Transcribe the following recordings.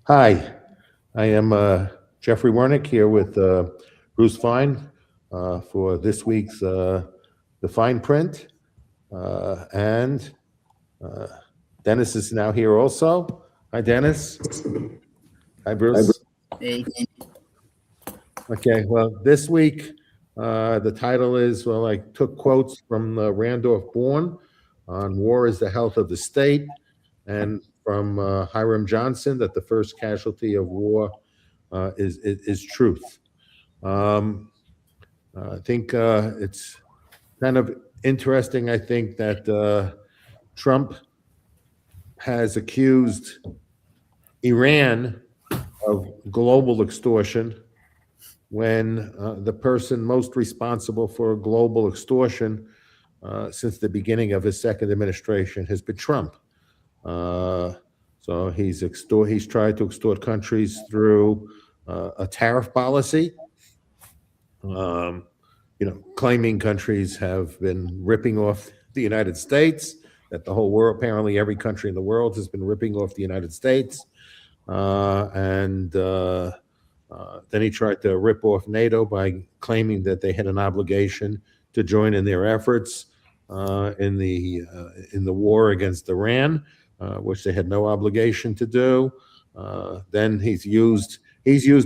Hi, I am Jeffrey Wernick here with Bruce Fein for this week's the fine print, and uh, Dennis is now here also. Hi, Dennis. Hi, Bruce. Hey, Okay, well, this week the title is, well, I took quotes from Randolph Bourne on War is the Health of the State, and from Hiram Johnson that the first casualty of war is truth. Um, I think it's kind of interesting. I think that Trump has accused Iran of global extortion when the person most responsible for global extortion since the beginning of his second administration has been Trump. Uh, so he's tried to extort countries through a tariff policy. Um, claiming countries have been ripping off the United States, that the whole world, apparently every country in the world has been ripping off the United States. And then he tried to rip off NATO by claiming that they had an obligation to join in their efforts in the war against Iran, which they had no obligation to do. Then he's used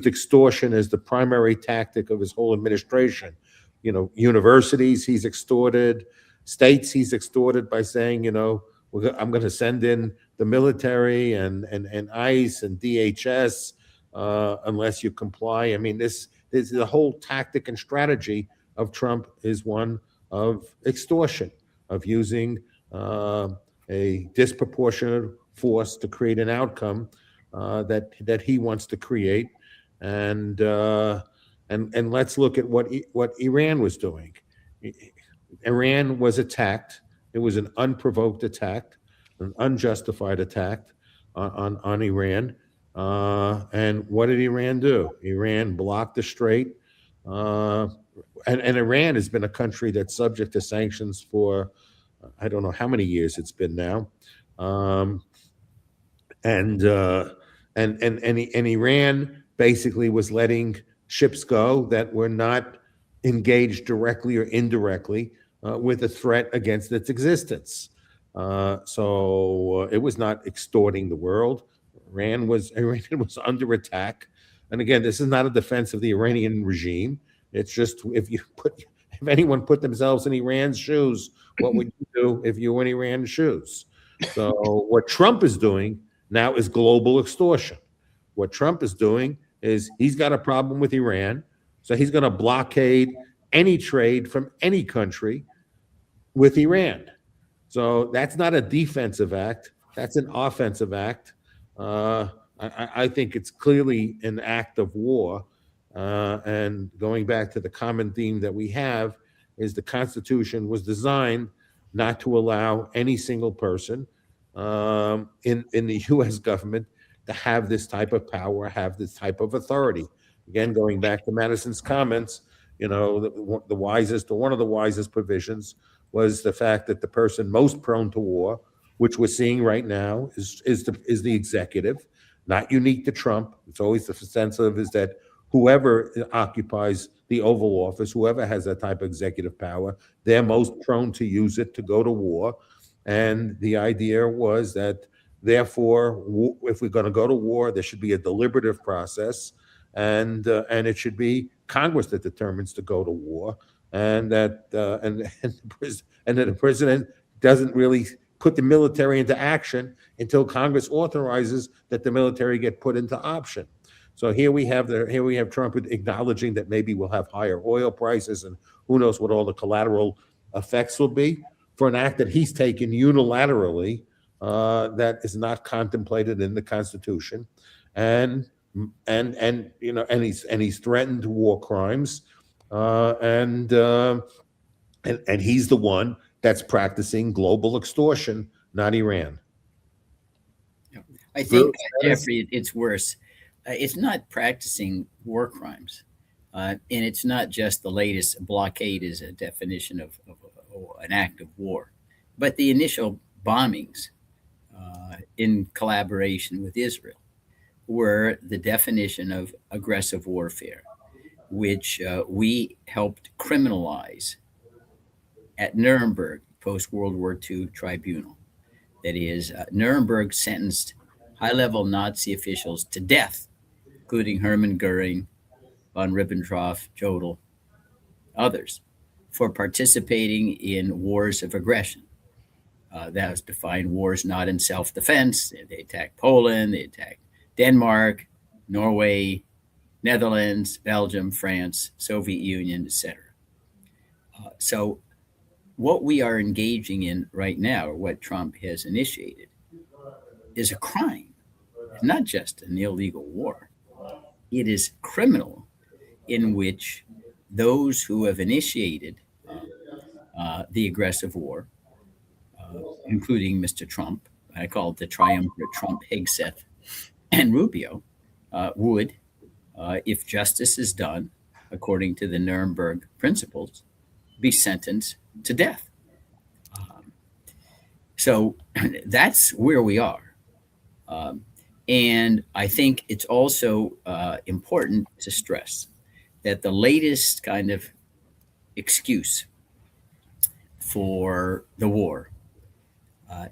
extortion as the primary tactic of his whole administration. Universities he's extorted, states he's extorted by saying, I'm going to send in the military and ICE and DHS unless you comply. I mean, this the whole tactic and strategy of Trump is one of extortion, of using a disproportionate force to create an outcome that he wants to create. And let's look at what Iran was doing. Iran was attacked. It was an unprovoked attack, an unjustified attack on Iran. And what did Iran do? Iran blocked the strait. Uh, and Iran has been a country that's subject to sanctions for I don't know how many years it's been now. Um, and and Iran basically was letting ships go that were not engaged directly or indirectly with a threat against its existence. So it was not extorting the world. Iran was under attack, and again, this is not a defense of the Iranian regime. It's just if anyone put themselves in Iran's shoes, what would you do if you were in Iran's shoes? So what Trump is doing now is global extortion. What Trump is doing is he's got a problem with Iran, so he's going to blockade any trade from any country with Iran. So that's not a defensive act, that's an offensive act. I think it's clearly an act of war. And going back to the common theme that we have, is the Constitution was designed not to allow any single person in the U.S. government to have this type of power, have this type of authority. Again, going back to Madison's comments, the wisest or one of the wisest provisions was the fact that the person most prone to war, which we're seeing right now, is the executive, not unique to Trump. It's always the sense of is that whoever occupies the Oval Office, whoever has that type of executive power, they're most prone to use it to go to war. And the idea was that, therefore, if we're going to go to war, there should be a deliberative process, and it should be Congress that determines to go to war, and that the president doesn't really put the military into action until Congress authorizes that the military get put into option. So here we have Trump acknowledging that maybe we'll have higher oil prices, and who knows what all the collateral effects will be for an act that he's taken unilaterally, that is not contemplated in the Constitution, and he's threatened war crimes, and he's the one that's practicing global extortion, not Iran. I think, Jeffrey, it's worse. It's not practicing war crimes, and it's not just the latest blockade as a definition of an act of war, but the initial bombings in collaboration with Israel, were the definition of aggressive warfare, which we helped criminalize at Nuremberg, post-World War II tribunal. That is, Nuremberg sentenced high-level Nazi officials to death, including Hermann Goering, von Ribbentrop, Jodl, others, for participating in wars of aggression. That was defined wars not in self-defense. They attacked Poland, they attacked Denmark, Norway, Netherlands, Belgium, France, Soviet Union, etc. So what we are engaging in right now, or what Trump has initiated, is a crime. It's not just an illegal war. It is criminal, in which those who have initiated the aggressive war, including Mr. Trump, I call it the triumvirate Trump, Hegseth, and Rubio, would, if justice is done according to the Nuremberg principles, be sentenced to death. So that's where we are. And I think it's also important to stress that the latest kind of excuse for the war, of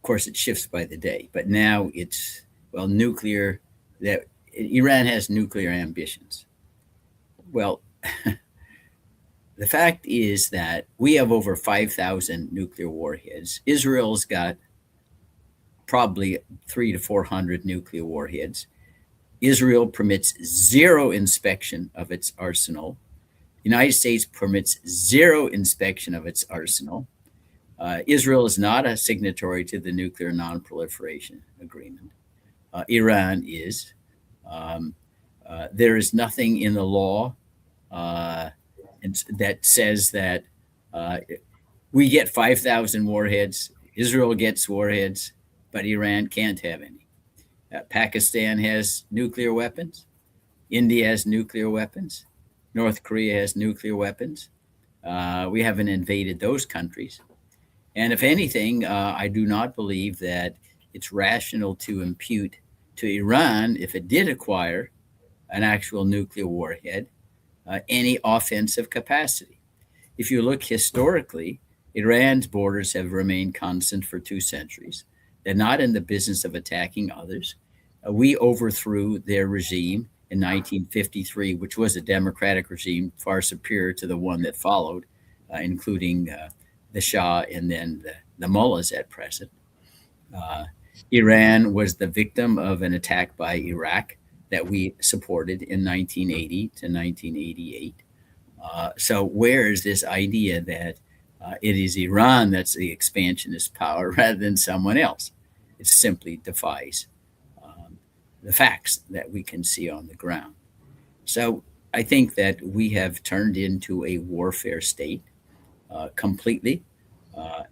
course, it shifts by the day, but now it's, well, nuclear, that Iran has nuclear ambitions. Well, the fact is that we have over 5,000 nuclear warheads. Israel's got probably 300 to 400 nuclear warheads. Israel permits zero inspection of its arsenal. The United States permits zero inspection of its arsenal. Israel is not a signatory to the Nuclear Non-Proliferation Agreement. Iran is. There is nothing in the law that says that we get 5,000 warheads, Israel gets warheads, but Iran can't have any. Pakistan has nuclear weapons. India has nuclear weapons. North Korea has nuclear weapons. We haven't invaded those countries. And if anything, I do not believe that it's rational to impute to Iran, if it did acquire an actual nuclear warhead, any offensive capacity. If you look historically, Iran's borders have remained constant for 2 centuries. They're not in the business of attacking others. We overthrew their regime in 1953, which was a democratic regime far superior to the one that followed, including the Shah and then the mullahs at present. Iran was the victim of an attack by Iraq that we supported in 1980 to 1988. So where is this idea that it is Iran that's the expansionist power rather than someone else? It simply defies the facts that we can see on the ground. So I think that we have turned into a warfare state completely.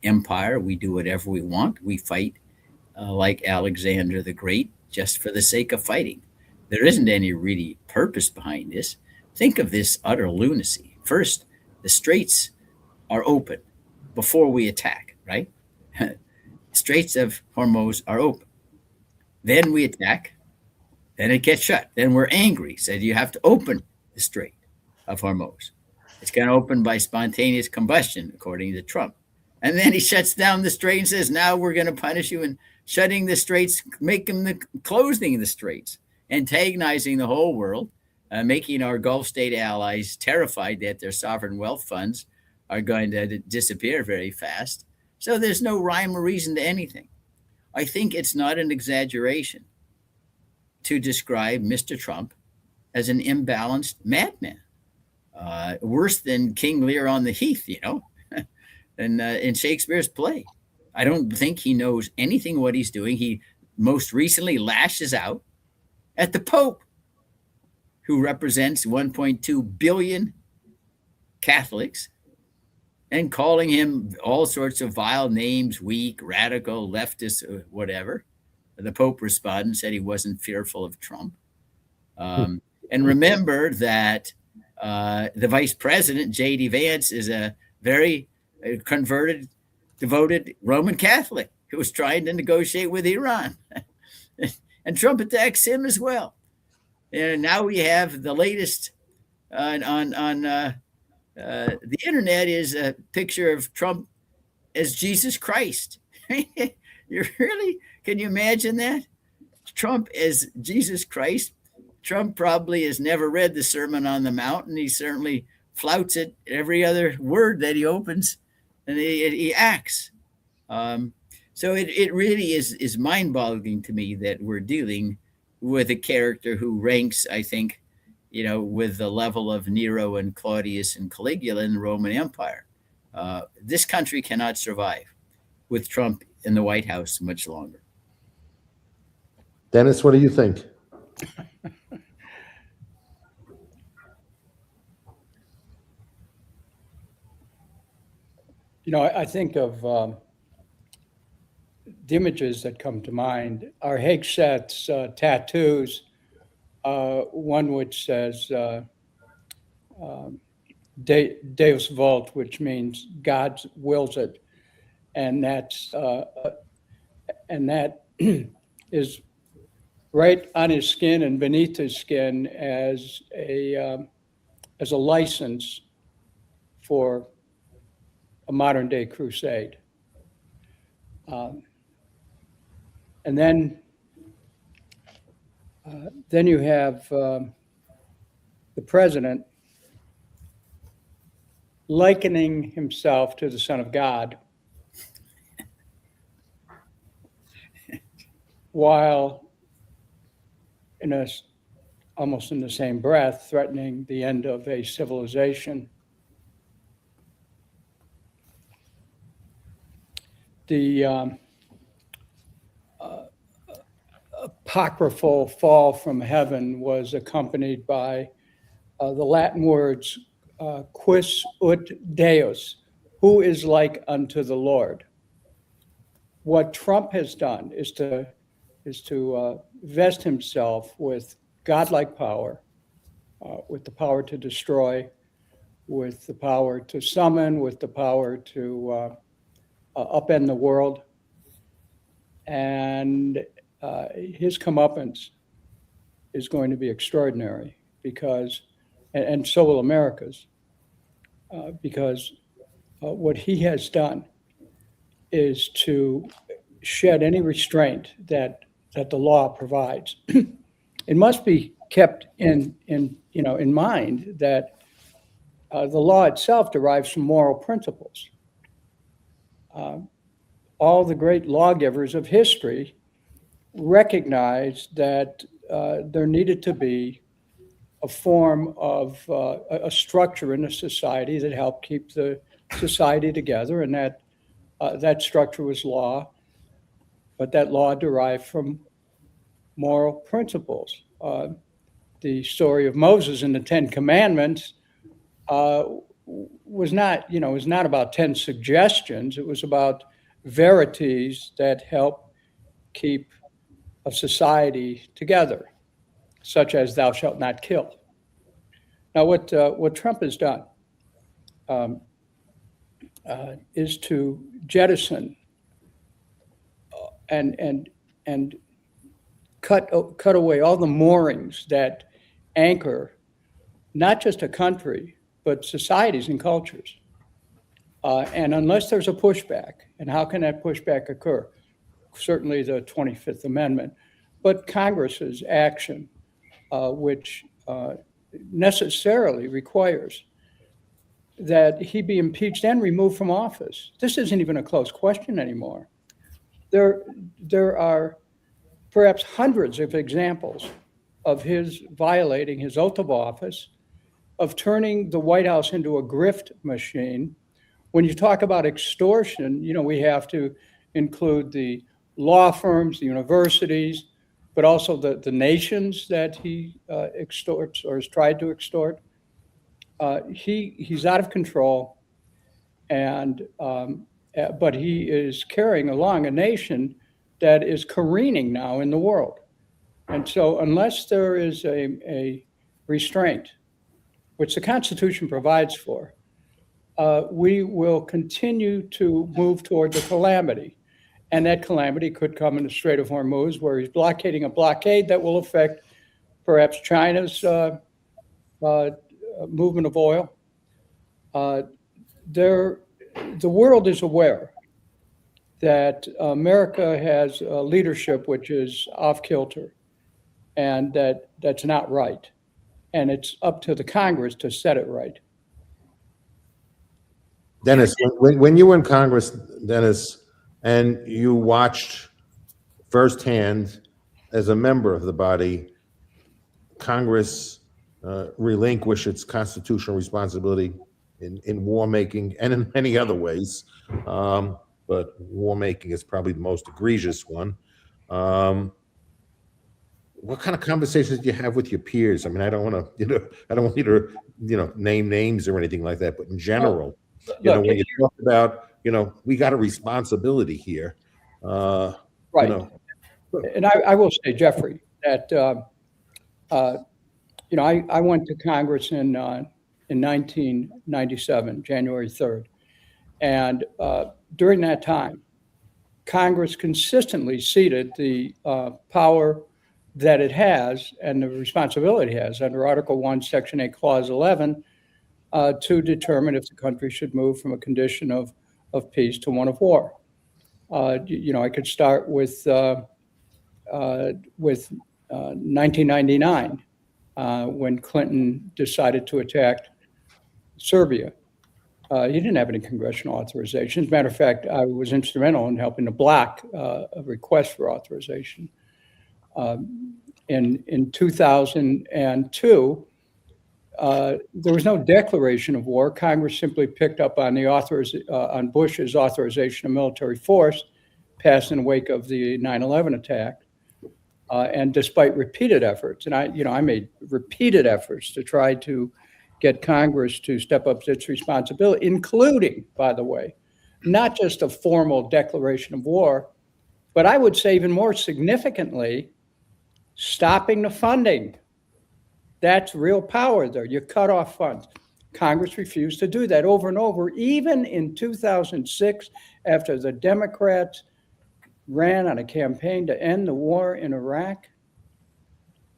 Empire, we do whatever we want. We fight like Alexander the Great just for the sake of fighting. There isn't any really purpose behind this. Think of this utter lunacy. First, the straits are open before we attack, right? Straits of Hormuz are open. Then we attack, then it gets shut. Then we're angry, said you have to open the Strait of Hormuz. It's going to open by spontaneous combustion, according to Trump. And then he shuts down the strait and says, now we're going to punish you in shutting the straits, closing the straits, antagonizing the whole world, making our Gulf state allies terrified that their sovereign wealth funds are going to disappear very fast. So there's no rhyme or reason to anything. I think it's not an exaggeration to describe Mr. Trump as an imbalanced madman, worse than King Lear on the Heath, in Shakespeare's play. I don't think he knows anything what he's doing. He most recently lashes out at the Pope, who represents 1.2 billion Catholics, and calling him all sorts of vile names, weak, radical, leftist, whatever. The Pope responded and said he wasn't fearful of Trump. And remember that the vice president, J.D. Vance, is a very converted, devoted Roman Catholic who was trying to negotiate with Iran. and Trump attacks him as well. And now we have the latest on the internet is a picture of Trump as Jesus Christ. You really can you imagine that? Trump as Jesus Christ. Trump probably has never read the Sermon on the Mount, and he certainly flouts it every other word that he opens, and he acts. So it really is mind-boggling to me that we're dealing with a character who ranks, I think, with the level of Nero and Claudius and Caligula in the Roman Empire. This country cannot survive with Trump in the White House much longer. Dennis, what do you think? I think of the images that come to mind are Hegseth's tattoos, one which says Deus vult, which means God wills it, and that is right on his skin and beneath his skin as a license for a modern day crusade. And then you have the president likening himself to the Son of God, while almost in the same breath, threatening the end of a civilization. The apocryphal fall from heaven was accompanied by the Latin words quis ut Deus, who is like unto the Lord. What Trump has done is to vest himself with godlike power, with the power to destroy, with the power to summon, with the power to upend the world. And his comeuppance is going to be extraordinary because, and so will America's, because what he has done is to shed any restraint that the law provides. It must be kept in mind that the law itself derives from moral principles. All the great lawgivers of history recognized that there needed to be a form of a structure in a society that helped keep the society together, and that structure was law, but that law derived from moral principles. The story of Moses and the Ten Commandments was not about 10 suggestions. It was about verities that help keep a society together, such as thou shalt not kill. Now, what Trump has done is to jettison and cut away all the moorings that anchor not just a country, but societies and cultures. And unless there's a pushback, and how can that pushback occur? Certainly the 25th Amendment, but Congress's action, which necessarily requires that he be impeached and removed from office. This isn't even a close question anymore. There are perhaps hundreds of examples of his violating his oath of office, of turning the White House into a grift machine. When you talk about extortion, we have to include the law firms, the universities, but also the nations that he extorts or has tried to extort. He's out of control, but he is carrying along a nation that is careening now in the world. And so unless there is a restraint, which the Constitution provides for, we will continue to move toward the calamity. And that calamity could come in the Strait of Hormuz, where he's blockading a blockade that will affect perhaps China's movement of oil. The world is aware that America has leadership which is off kilter, and that's not right. And it's up to the Congress to set it right. Dennis, when you were in Congress, Dennis, and you watched firsthand as a member of the body, Congress relinquish its constitutional responsibility in war making and in many other ways, but war making is probably the most egregious one. What kind of conversations do you have with your peers? I mean, I don't want to, I don't want you to, name names or anything like that, but in general, when you talk about, we got a responsibility here. Right. And I will say, Jeffrey, that, I went to Congress in 1997, January 3rd. And during that time, Congress consistently ceded the power that it has and the responsibility it has under Article 1, Section 8, Clause 11, to determine if the country should move from a condition of peace to one of war. I could start with 1999, when Clinton decided to attack Serbia. He didn't have any congressional authorization. As a matter of fact, I was instrumental in helping to block a request for authorization. In 2002, there was no declaration of war. Congress simply picked up on on Bush's authorization of military force, passed in the wake of the 9/11 attack. And despite repeated efforts, and I made repeated efforts to try to get Congress to step up to its responsibility, including, by the way, not just a formal declaration of war, but I would say even more significantly, stopping the funding. That's real power there. You cut off funds. Congress refused to do that over and over, even in 2006, after the Democrats ran on a campaign to end the war in Iraq.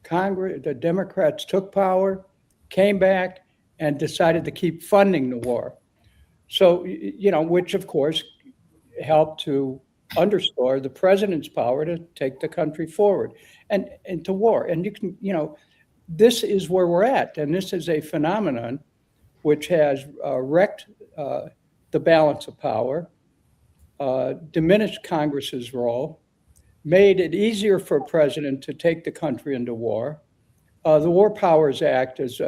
The Democrats took power, came back, and decided to keep funding the war. So, which of course helped to underscore the president's power to take the country forward and to war. And you can, this is where we're at. And this is a phenomenon which has wrecked the balance of power, diminished Congress's role, made it easier for a president to take the country into war. The War Powers Act has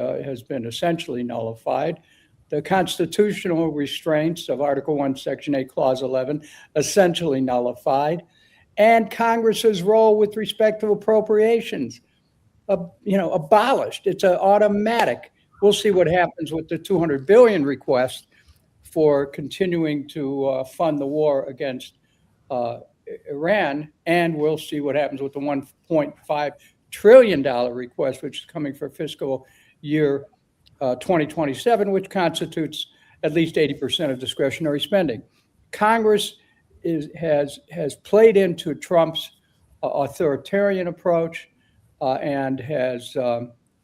been essentially nullified. The constitutional restraints of Article 1, Section 8, Clause 11, essentially nullified. And Congress's role with respect to appropriations, abolished. It's an automatic. We'll see what happens with the $200 billion request for continuing to fund the war against Iran, and we'll see what happens with the $1.5 trillion request, which is coming for fiscal year 2027, which constitutes at least 80% of discretionary spending. Congress has played into Trump's authoritarian approach and has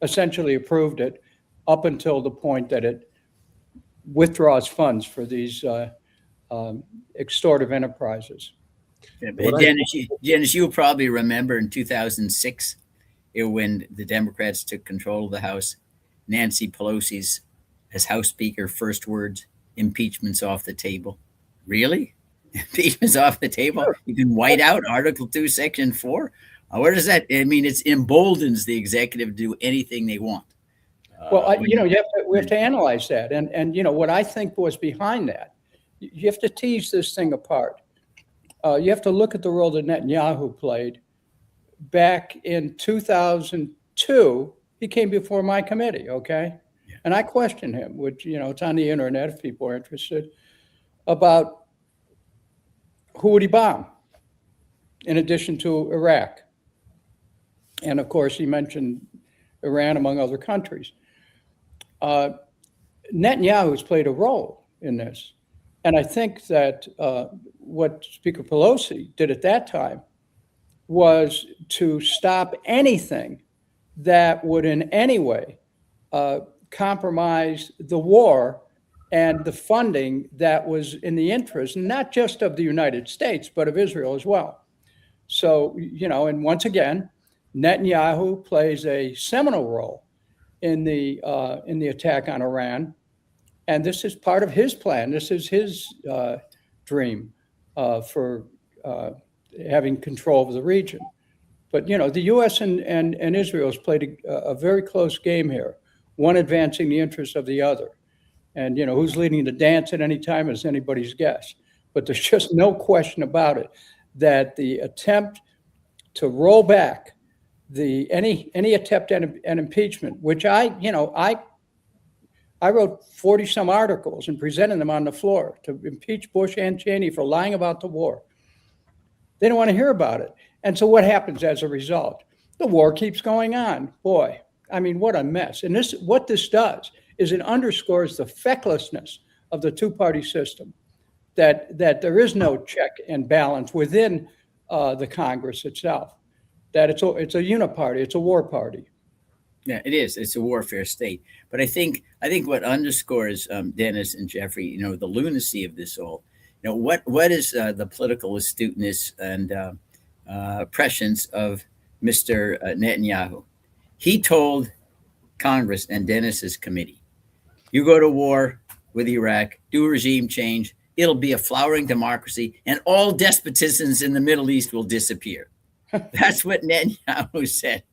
essentially approved it up until the point that it withdraws funds for these extortive enterprises. Yeah, Dennis, you'll probably remember in 2006, when the Democrats took control of the House, Nancy Pelosi's, as House Speaker, first words, impeachment's off the table. Really? Impeachment's off the table? Sure. You can white out Article 2, Section 4? What does that, it emboldens the executive to do anything they want. Well, we have to analyze that. And what I think was behind that, you have to tease this thing apart. You have to look at the role that Netanyahu played. Back in 2002, he came before my committee, okay? Yeah. And I questioned him, which, it's on the internet if people are interested, about who would he bomb in addition to Iraq. And of course, he mentioned Iran, among other countries. Netanyahu has played a role in this. And I think that what Speaker Pelosi did at that time was to stop anything that would in any way compromise the war and the funding that was in the interest, not just of the United States, but of Israel as well. So, and once again, Netanyahu plays a seminal role in the attack on Iran. And this is part of his plan. This is his dream for having control of the region. But, the U.S. and Israel has played a very close game here, one advancing the interests of the other. And, who's leading the dance at any time is anybody's guess. But there's just no question about it that the attempt to roll back any attempt at an impeachment, which I wrote 40 some articles and presented them on the floor to impeach Bush and Cheney for lying about the war. They don't want to hear about it. And so what happens as a result? The war keeps going on. Boy, I mean, what a mess. And what this does is it underscores the fecklessness of the two-party system, that there is no check and balance within the Congress itself, that it's a uniparty, it's a war party. Yeah, it is. It's a warfare state. But I think what underscores, Dennis and Jeffrey, the lunacy of this all, what is the political astuteness and prescience of Mr. Netanyahu? He told Congress and Dennis's committee, you go to war with Iraq, do a regime change, it'll be a flowering democracy, and all despotisms in the Middle East will disappear. That's what Netanyahu said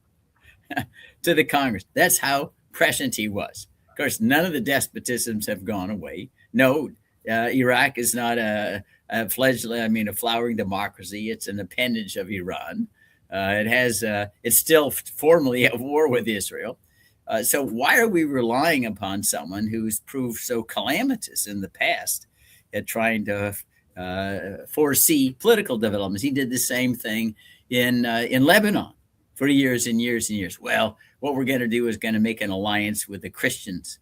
to the Congress. That's how prescient he was. Of course, none of the despotisms have gone away. No, Iraq is not a flowering democracy. It's an appendage of Iran. It's still formally at war with Israel. So why are we relying upon someone who's proved so calamitous in the past at trying to foresee political developments? He did the same thing in Lebanon for years and years and years. Well, what we're going to do is going to make an alliance with the Christians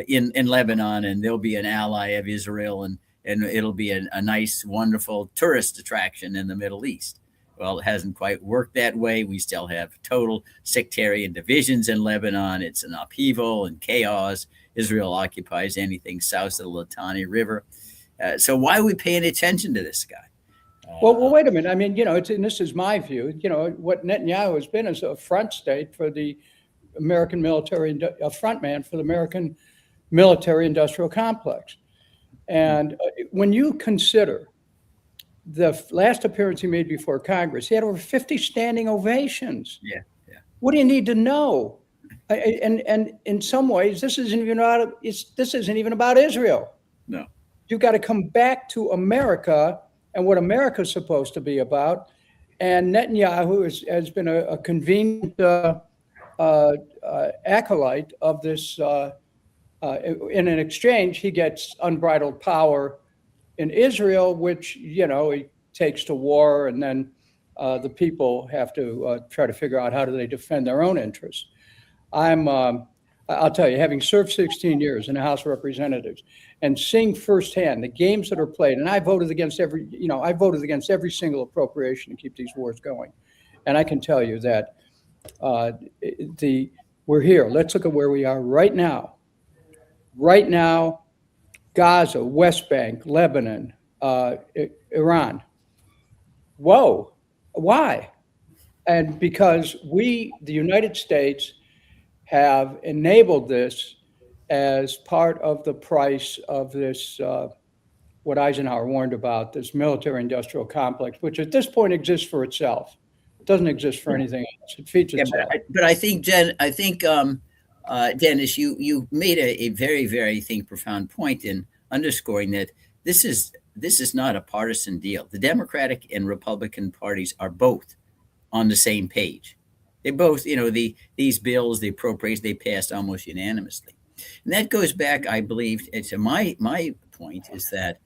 in Lebanon, and they'll be an ally of Israel, and it'll be a nice, wonderful tourist attraction in the Middle East. Well, it hasn't quite worked that way. We still have total sectarian divisions in Lebanon. It's an upheaval and chaos. Israel occupies anything south of the Litani River. So why are we paying attention to this guy? Well, wait a minute. I mean, and this is my view. What Netanyahu has been is a front state for the American military, a front man for the American military-industrial complex. And when you consider the last appearance he made before Congress, he had over 50 standing ovations. Yeah. What do you need to know? And in some ways, this isn't even about Israel. No. You've got to come back to America and what America's supposed to be about. And Netanyahu has been a convenient acolyte of this. In an exchange, he gets unbridled power in Israel, which, he takes to war, and then the people have to try to figure out how do they defend their own interests. I'll tell you, having served 16 years in the House of Representatives and seeing firsthand the games that are played, and I voted against every single appropriation to keep these wars going. And I can tell you that we're here. Let's look at where we are right now. Right now, Gaza, West Bank, Lebanon, Iran. Whoa, why? And because the United States, have enabled this as part of the price of this, what Eisenhower warned about, this military-industrial complex, which at this point exists for itself. It doesn't exist for anything else. It feeds itself. But I think, Dennis, you made a very, very, profound point in underscoring that this is not a partisan deal. The Democratic and Republican parties are both on the same page. They both, these bills, the appropriations, they passed almost unanimously. And that goes back, I believe, to my point is that,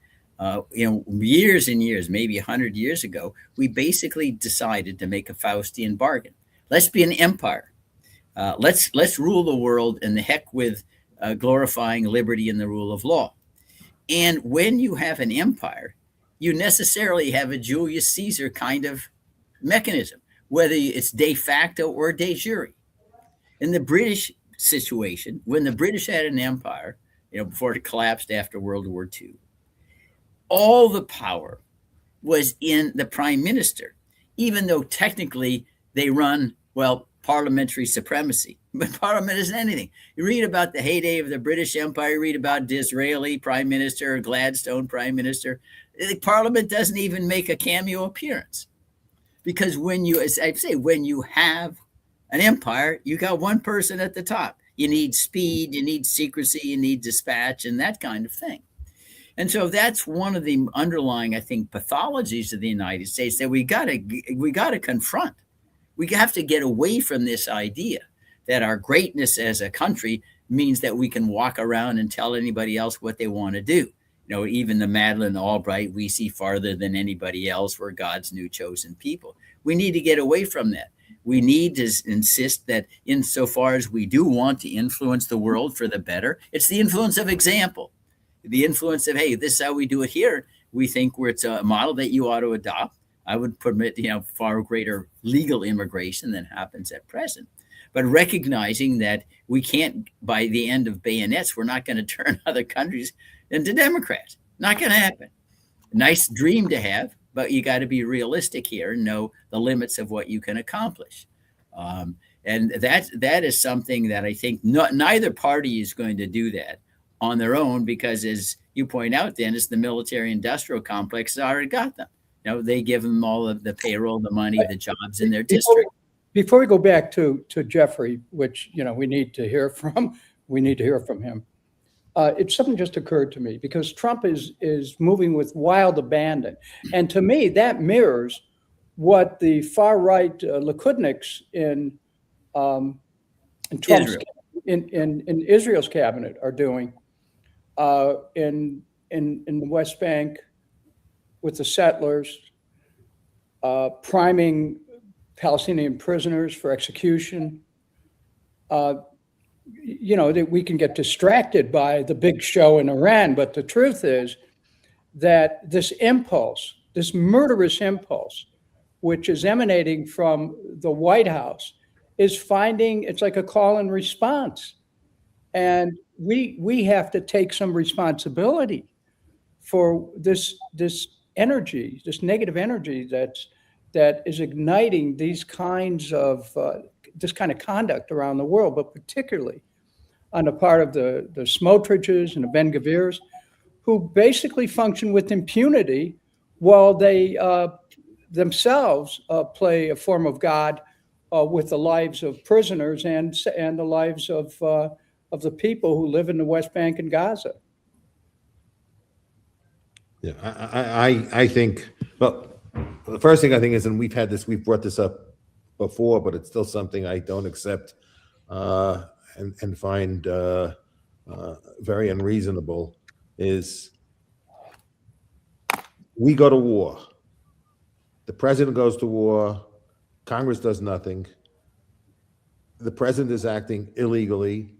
years and years, maybe 100 years ago, we basically decided to make a Faustian bargain. Let's be an empire. Let's rule the world, and the heck with glorifying liberty and the rule of law. And when you have an empire, you necessarily have a Julius Caesar kind of mechanism, whether it's de facto or de jure. In the British situation, when the British had an empire, before it collapsed after World War II, all the power was in the prime minister, even though technically they run, parliamentary supremacy. But parliament isn't anything. You read about the heyday of the British Empire, you read about Disraeli prime minister, or Gladstone prime minister. The parliament doesn't even make a cameo appearance. Because when you, as I say, when you have an empire, you got one person at the top. You need speed, you need secrecy, you need dispatch, and that kind of thing. And so that's one of the underlying, I think, pathologies of the United States that we got to confront. We have to get away from this idea that our greatness as a country means that we can walk around and tell anybody else what they want to do. Even the Madeleine Albright, we see farther than anybody else, we're God's new chosen people. We need to get away from that. We need to insist that insofar as we do want to influence the world for the better, it's the influence of example, the influence of, hey, this is how we do it here. We think it's a model that you ought to adopt. I would permit, far greater legal immigration than happens at present. But recognizing that we can't, by the end of bayonets, we're not going to turn other countries into Democrats. Not going to happen. Nice dream to have, but you got to be realistic here and know the limits of what you can accomplish. And that is something that I think neither party is going to do that on their own, because as you point out, Dennis, the military industrial complex has already got them. They give them all of the payroll, the money, the jobs in their district. Before we go back to Jeffrey, which we need to hear from him. It's something just occurred to me, because Trump is moving with wild abandon, and to me that mirrors what the far right Likudniks in Trump's in Israel's cabinet are doing in the West Bank with the settlers, priming Palestinian prisoners for execution. That we can get distracted by the big show in Iran, but the truth is that this impulse, this murderous impulse, which is emanating from the White House, is it's like a call and response. And we have to take some responsibility for this energy, this negative energy that is igniting these kinds of this kind of conduct around the world, but particularly on the part of the Smotriches and the Ben-Gavirs, who basically function with impunity while they themselves play a form of God with the lives of prisoners and the lives of the people who live in the West Bank and Gaza. Yeah, I think, well, the first thing I think is, and we've brought this up before, but it's still something I don't accept and find very unreasonable, is we go to war. The president goes to war. Congress does nothing. The president is acting illegally.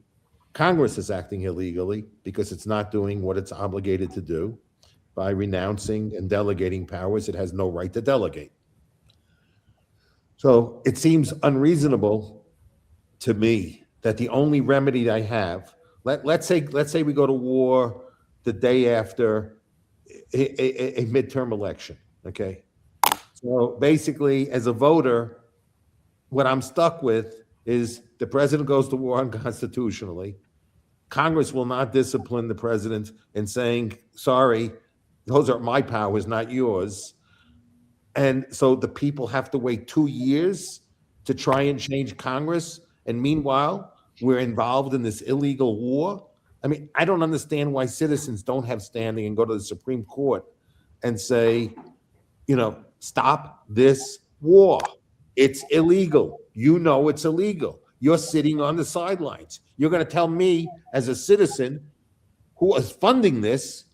Congress is acting illegally because it's not doing what it's obligated to do by renouncing and delegating powers it has no right to delegate. So it seems unreasonable to me that the only remedy I have, let's say we go to war the day after a midterm election, okay? So basically, as a voter, what I'm stuck with is the president goes to war unconstitutionally. Congress will not discipline the president in saying, sorry, those are my powers, not yours. And so the people have to wait 2 years to try and change Congress. And meanwhile, we're involved in this illegal war. I mean, I don't understand why citizens don't have standing and go to the Supreme Court and say, stop this war. It's illegal. It's illegal. You're sitting on the sidelines. You're going to tell me as a citizen who is funding this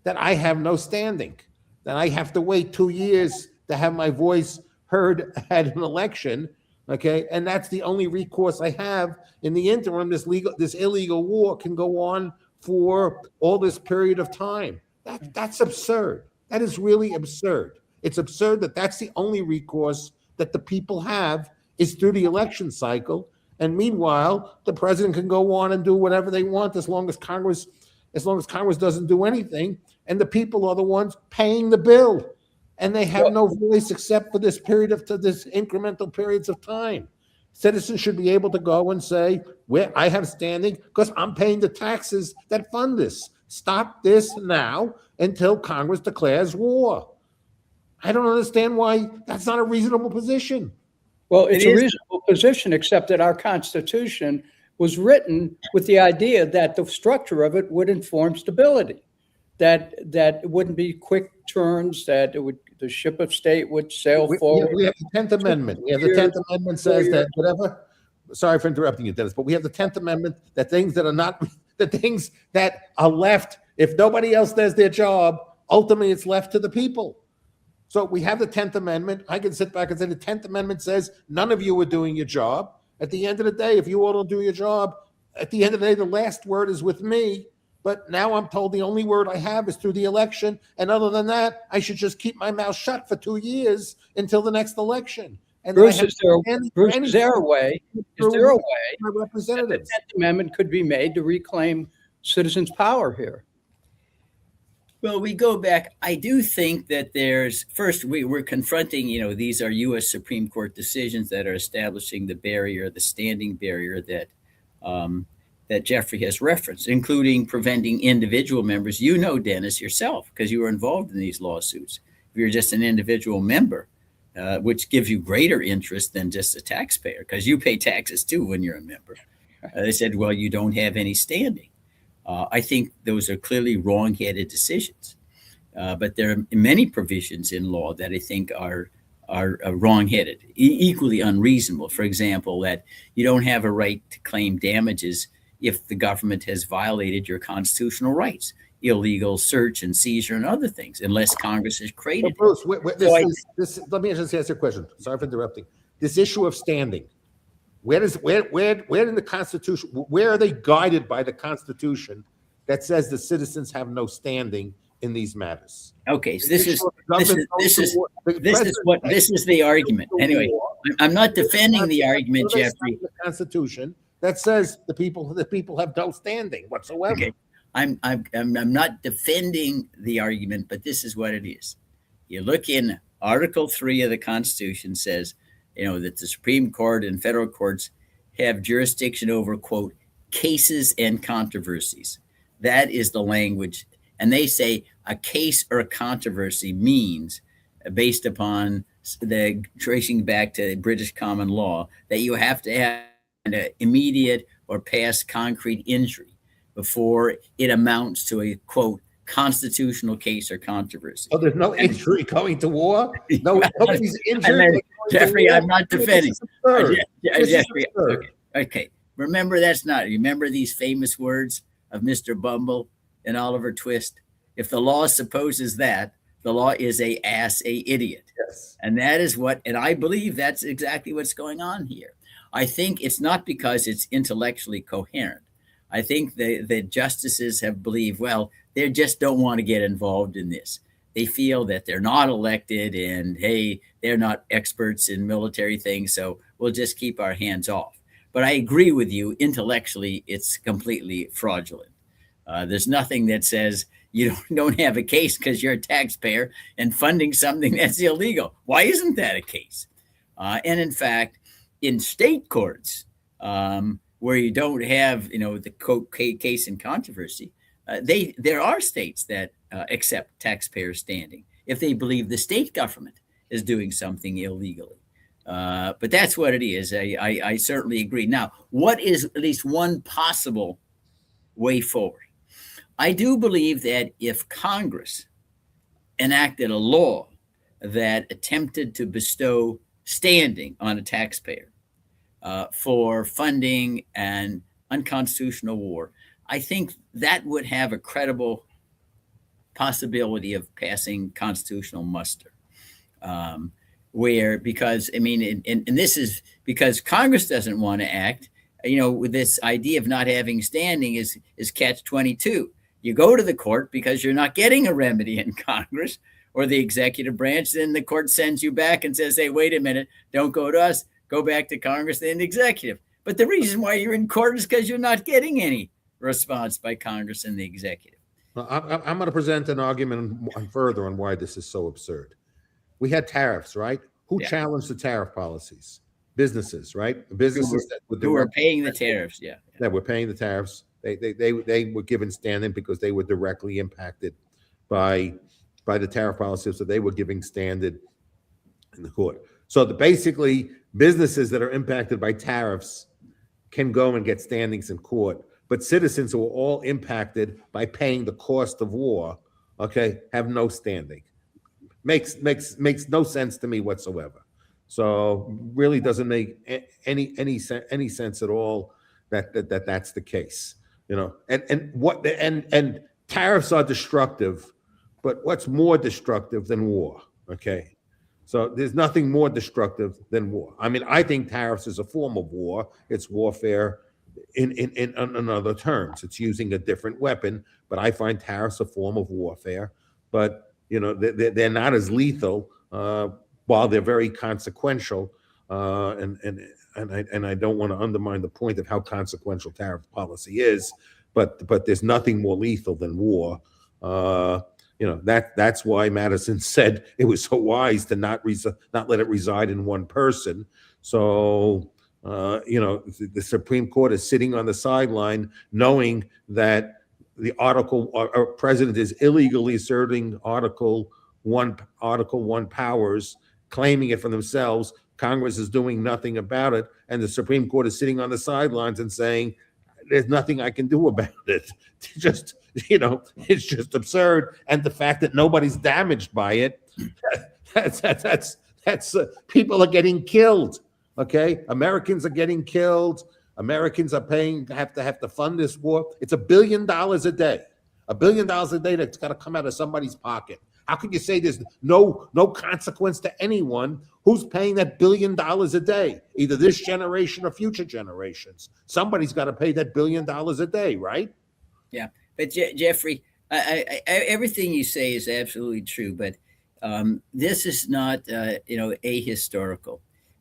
that I have no standing, that I have to wait 2 years to have my voice heard at an election, okay? And that's the only recourse I have. In the interim, this illegal war can go on for all this period of time. That's absurd. That is really absurd. It's absurd that that's the only recourse that the people have is through the election cycle. And meanwhile, the president can go on and do whatever they want as long as Congress doesn't do anything. And the people are the ones paying the bill. And they have no voice except for this this incremental periods of time. Citizens should be able to go and say, where I have standing because I'm paying the taxes that fund this. Stop this now until Congress declares war. I don't understand why that's not a reasonable position. Well, it's a reasonable position, except that our Constitution was written with the idea that the structure of it would inform stability, that it wouldn't be quick turns, that the ship of state would sail forward. We have the 10th Amendment. We have the 10th Amendment says that whatever. Sorry for interrupting you, Dennis, but we have the 10th Amendment that things that are not the things that are left, if nobody else does their job, ultimately it's left to the people. So we have the 10th Amendment. I can sit back and say the 10th Amendment says none of you are doing your job. At the end of the day, if you all don't do your job, at the end of the day, the last word is with me. But now I'm told the only word I have is through the election. And other than that, I should just keep my mouth shut for 2 years until the next election. And Bruce, is there a way that the representatives 10th Amendment could be made to reclaim citizens' power here? Well, we go back. I do think that first we're confronting, these are U.S. Supreme Court decisions that are establishing the barrier, the standing barrier that Jeffrey has referenced, including preventing individual members. Dennis, yourself, because you were involved in these lawsuits. If you're just an individual member, which gives you greater interest than just a taxpayer, because you pay taxes too when you're a member. They said, well, you don't have any standing. I think those are clearly wrong-headed decisions. But there are many provisions in law that I think are wrong-headed, equally unreasonable. For example, that you don't have a right to claim damages if the government has violated your constitutional rights, illegal search and seizure and other things, unless Congress has created. Bruce, let me just ask you a question. Sorry for interrupting. This issue of standing, where in the Constitution, where are they guided by the Constitution that says the citizens have no standing in these matters? Okay, so this is the argument. Anyway, I'm not defending the argument, Jeffrey. The Constitution that says the people have no standing whatsoever. Okay, I'm not defending the argument, but this is what it is. You look in Article 3 of the Constitution says, that the Supreme Court and federal courts have jurisdiction over, quote, cases and controversies. That is the language. And they say a case or a controversy means, based upon tracing back to British common law, that you have to have an immediate or past concrete injury before it amounts to a, quote, constitutional case or controversy. Oh, there's no injury going to war? Nobody's injured. Jeffrey, I'm not defending. Jeffrey, okay. Remember these famous words of Mr. Bumble and Oliver Twist? If the law supposes that, the law is a ass, a idiot. Yes. And that is and I believe that's exactly what's going on here. I think it's not because it's intellectually coherent. I think the justices have believed, well, they just don't want to get involved in this. They feel that they're not elected and, hey, they're not experts in military things, so we'll just keep our hands off. But I agree with you, intellectually, it's completely fraudulent. There's nothing that says you don't have a case because you're a taxpayer and funding something that's illegal. Why isn't that a case? And in fact, in state courts, where you don't have, the case and controversy, there are states that accept taxpayer standing if they believe the state government is doing something illegally. But that's what it is. I certainly agree. Now, what is at least one possible way forward? I do believe that if Congress enacted a law that attempted to bestow standing on a taxpayer for funding an unconstitutional war, I think that would have a credible possibility of passing constitutional muster. Because this is because Congress doesn't want to act. with this idea of not having standing is catch-22. You go to the court because you're not getting a remedy in Congress or the executive branch. Then the court sends you back and says, hey, wait a minute, don't go to us, go back to Congress and the executive. But the reason why you're in court is because you're not getting any response by Congress and the executive. Well, I'm going to present an argument further on why this is so absurd. We had tariffs, right? Who challenged the tariff policies? Businesses, right? Businesses who were paying the tariffs, that were paying the tariffs. They were given standing because they were directly impacted by the tariff policy, so they were giving standard in the court. So basically, businesses that are impacted by tariffs can go and get standings in court, but citizens who are all impacted by paying the cost of war, okay, have no standing. Makes no sense to me whatsoever. So really doesn't make any sense at all that that's the case. And tariffs are destructive, but what's more destructive than war? Okay, so there's nothing more destructive than war. I mean, I think tariffs is a form of war. It's warfare in other terms. It's using a different weapon, but I find tariffs a form of warfare. But they're not as lethal, while they're very consequential. And I don't want to undermine the point of how consequential tariff policy is, but there's nothing more lethal than war. That's why Madison said it was so wise to not let it reside in one person. So the Supreme Court is sitting on the sideline, knowing that the president is illegally asserting Article 1 powers, claiming it for themselves. Congress is doing nothing about it, and the Supreme Court is sitting on the sidelines and saying, "There's nothing I can do about it." It's just absurd. And the fact that nobody's damaged by it, that's people are getting killed. Okay, Americans are getting killed. Americans are have to fund this war. It's $1 billion a day. $1 billion a day that's got to come out of somebody's pocket. How can you say there's no consequence to anyone who's paying that $1 billion a day? Either this generation or future generations. Somebody's got to pay that $1 billion a day, right? Yeah, but Jeffrey, everything you say is absolutely true. But this is not ahistorical.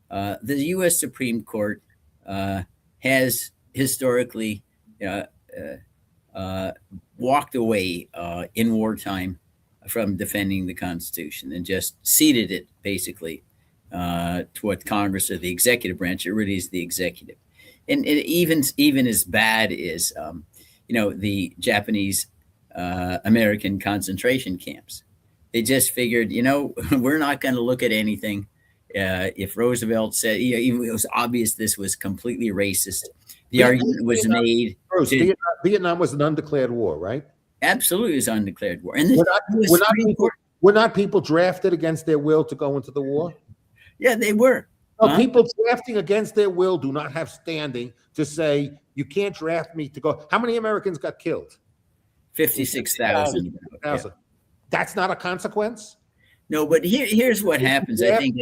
The U.S. Supreme Court has historically walked away in wartime from defending the Constitution and just ceded it basically to what Congress or the executive branch. It really is the executive, and even as bad as the Japanese American concentration camps. They just figured, we're not going to look at anything. If Roosevelt said, it was obvious this was completely racist. The argument was made. Vietnam was an undeclared war, right? Absolutely, it was an undeclared war. And were not people drafted against their will to go into the war? Yeah, they were. No, people drafting against their will do not have standing to say, you can't draft me to go. How many Americans got killed? 56,000. Yeah. That's not a consequence? No, but here's what happens, I think,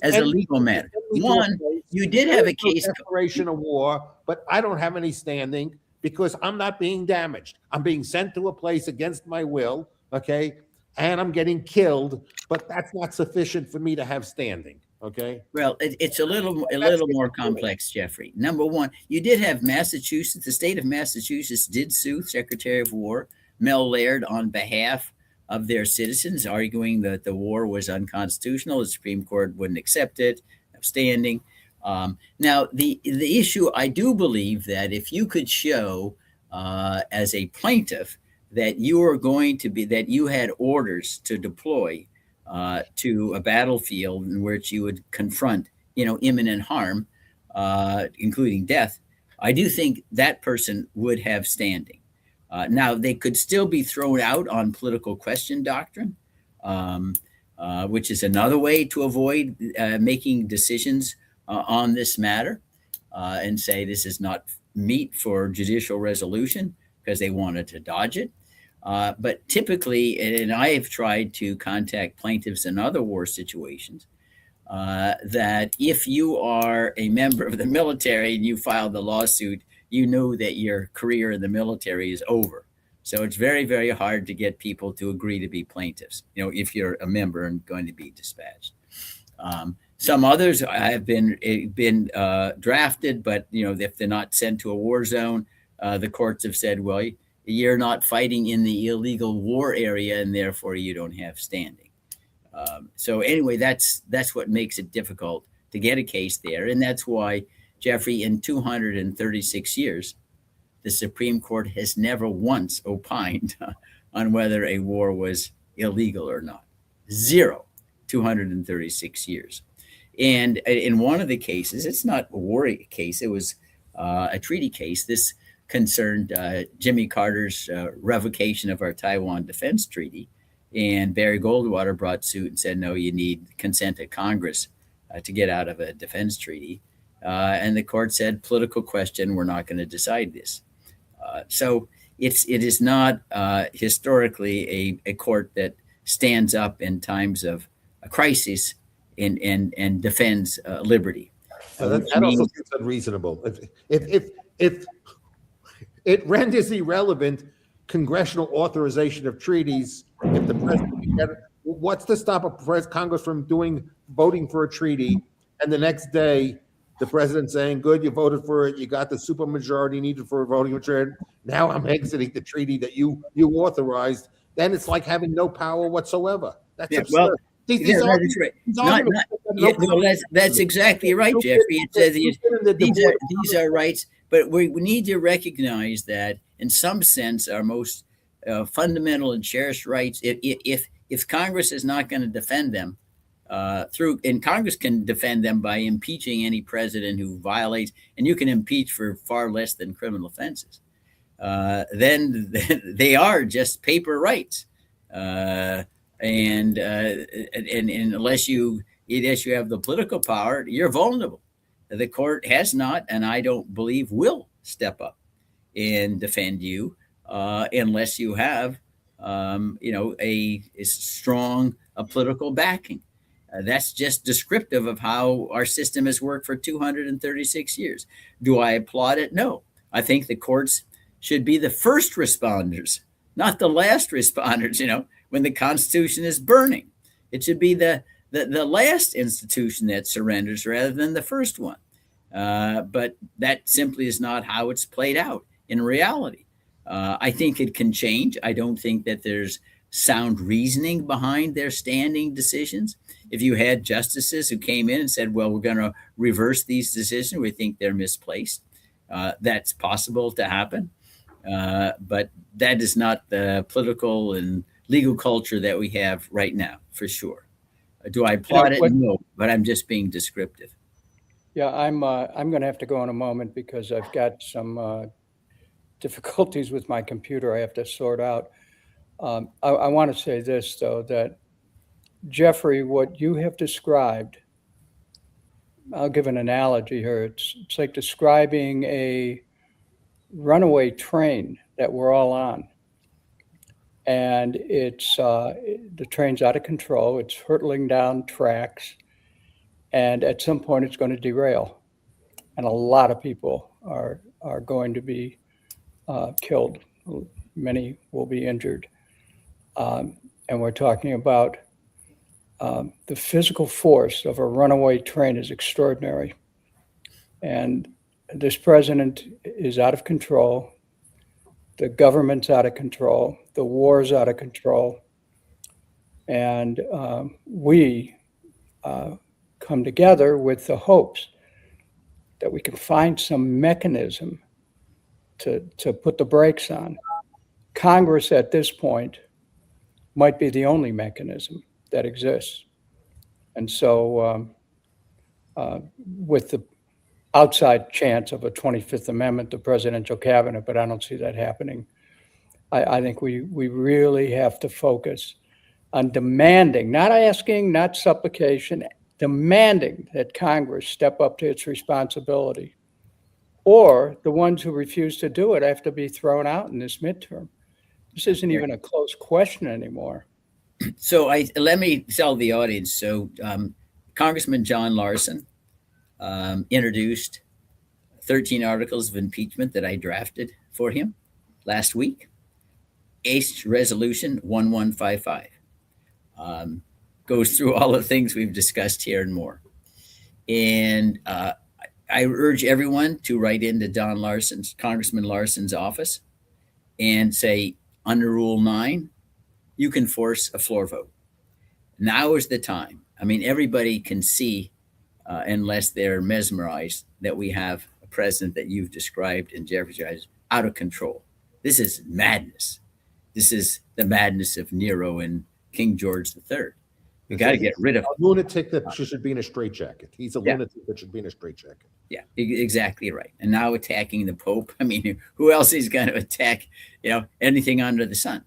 as a legal matter. One, you did have a case. Declaration of war, but I don't have any standing because I'm not being damaged. I'm being sent to a place against my will, okay? And I'm getting killed, but that's not sufficient for me to have standing, okay? Well, it's a little more complex, Jeffrey. Number one, you did have Massachusetts. The state of Massachusetts did sue Secretary of War Mel Laird on behalf of their citizens, arguing that the war was unconstitutional. The Supreme Court wouldn't accept it, standing. Now, the issue, I do believe that if you could show as a plaintiff that that you had orders to deploy to a battlefield in which you would confront, imminent harm, including death, I do think that person would have standing. Now, they could still be thrown out on political question doctrine, which is another way to avoid making decisions on this matter and say this is not meet for judicial resolution because they wanted to dodge it. But typically, and I have tried to contact plaintiffs in other war situations, that if you are a member of the military and you file the lawsuit, you know that your career in the military is over. So it's very, very hard to get people to agree to be plaintiffs, if you're a member and going to be dispatched. Some others have been drafted, but if they're not sent to a war zone, the courts have said, well, you're not fighting in the illegal war area, and therefore you don't have standing. So anyway, that's what makes it difficult to get a case there, and that's why, Jeffrey, in 236 years, the Supreme Court has never once opined on whether a war was illegal or not. Zero, 236 years. And in one of the cases, it's not a war case, it was a treaty case. This concerned Jimmy Carter's revocation of our Taiwan Defense Treaty. And Barry Goldwater brought suit and said, no, you need consent of Congress to get out of a defense treaty. And the court said, political question, we're not going to decide this. So it is not historically a court that stands up in times of a crisis and defends liberty. That also seems unreasonable. If it renders irrelevant congressional authorization of treaties, if the president, what's to stop a Congress from voting for a treaty, and the next day the president saying, good, you voted for it, you got the supermajority needed for a voting majority, now I'm exiting the treaty that you authorized, then it's like having no power whatsoever. That's absurd. That's exactly right, Jeffrey. It says these are rights, but we need to recognize that in some sense our most fundamental and cherished rights, if Congress is not going to defend them, and Congress can defend them by impeaching any president who violates, and you can impeach for far less than criminal offenses, then they are just paper rights. And unless you have the political power, you're vulnerable. The court has not, and I don't believe will step up and defend you unless you have, a strong political backing. That's just descriptive of how our system has worked for 236 years. Do I applaud it? No. I think the courts should be the first responders, not the last responders, when the Constitution is burning. It should be the last institution that surrenders rather than the first one. But that simply is not how it's played out in reality. I think it can change. I don't think that there's sound reasoning behind their standing decisions. If you had justices who came in and said, well, we're going to reverse these decisions, we think they're misplaced, that's possible to happen. But that is not the political and legal culture that we have right now, for sure. Do I applaud it? No, but I'm just being descriptive. Yeah, I'm going to have to go in a moment because I've got some difficulties with my computer I have to sort out. I want to say this, though, that Jeffrey, what you have described, I'll give an analogy here. It's like describing a runaway train that we're all on. And it's the train's out of control. It's hurtling down tracks. And at some point, it's going to derail. And a lot of people are going to be killed. Many will be injured. And we're talking about the physical force of a runaway train is extraordinary. And this president is out of control. The government's out of control. The war's out of control. And we come together with the hopes that we can find some mechanism to put the brakes on. Congress at this point might be the only mechanism that exists. And so with the outside chance of a 25th Amendment to presidential cabinet, but I don't see that happening. I think we really have to focus on demanding, not asking, not supplication, demanding that Congress step up to its responsibility. Or the ones who refuse to do it have to be thrown out in this midterm. This isn't even a close question anymore. So let me tell the audience. So Congressman John Larson introduced 13 articles of impeachment that I drafted for him last week. ACE Resolution 1155 goes through all the things we've discussed here and more. And I urge everyone to write into Congressman Larson's office and say, under Rule 9, you can force a floor vote. Now is the time. I mean, everybody can see, unless they're mesmerized, that we have a president that you've described and Jeffrey's guys out of control. This is madness. This is the madness of Nero and King George III. We got to get rid of a lunatic that should be in a straitjacket. He's a lunatic that should be in a straitjacket. Yeah, exactly right. And now attacking the Pope. I mean, who else is going to attack, anything under the sun?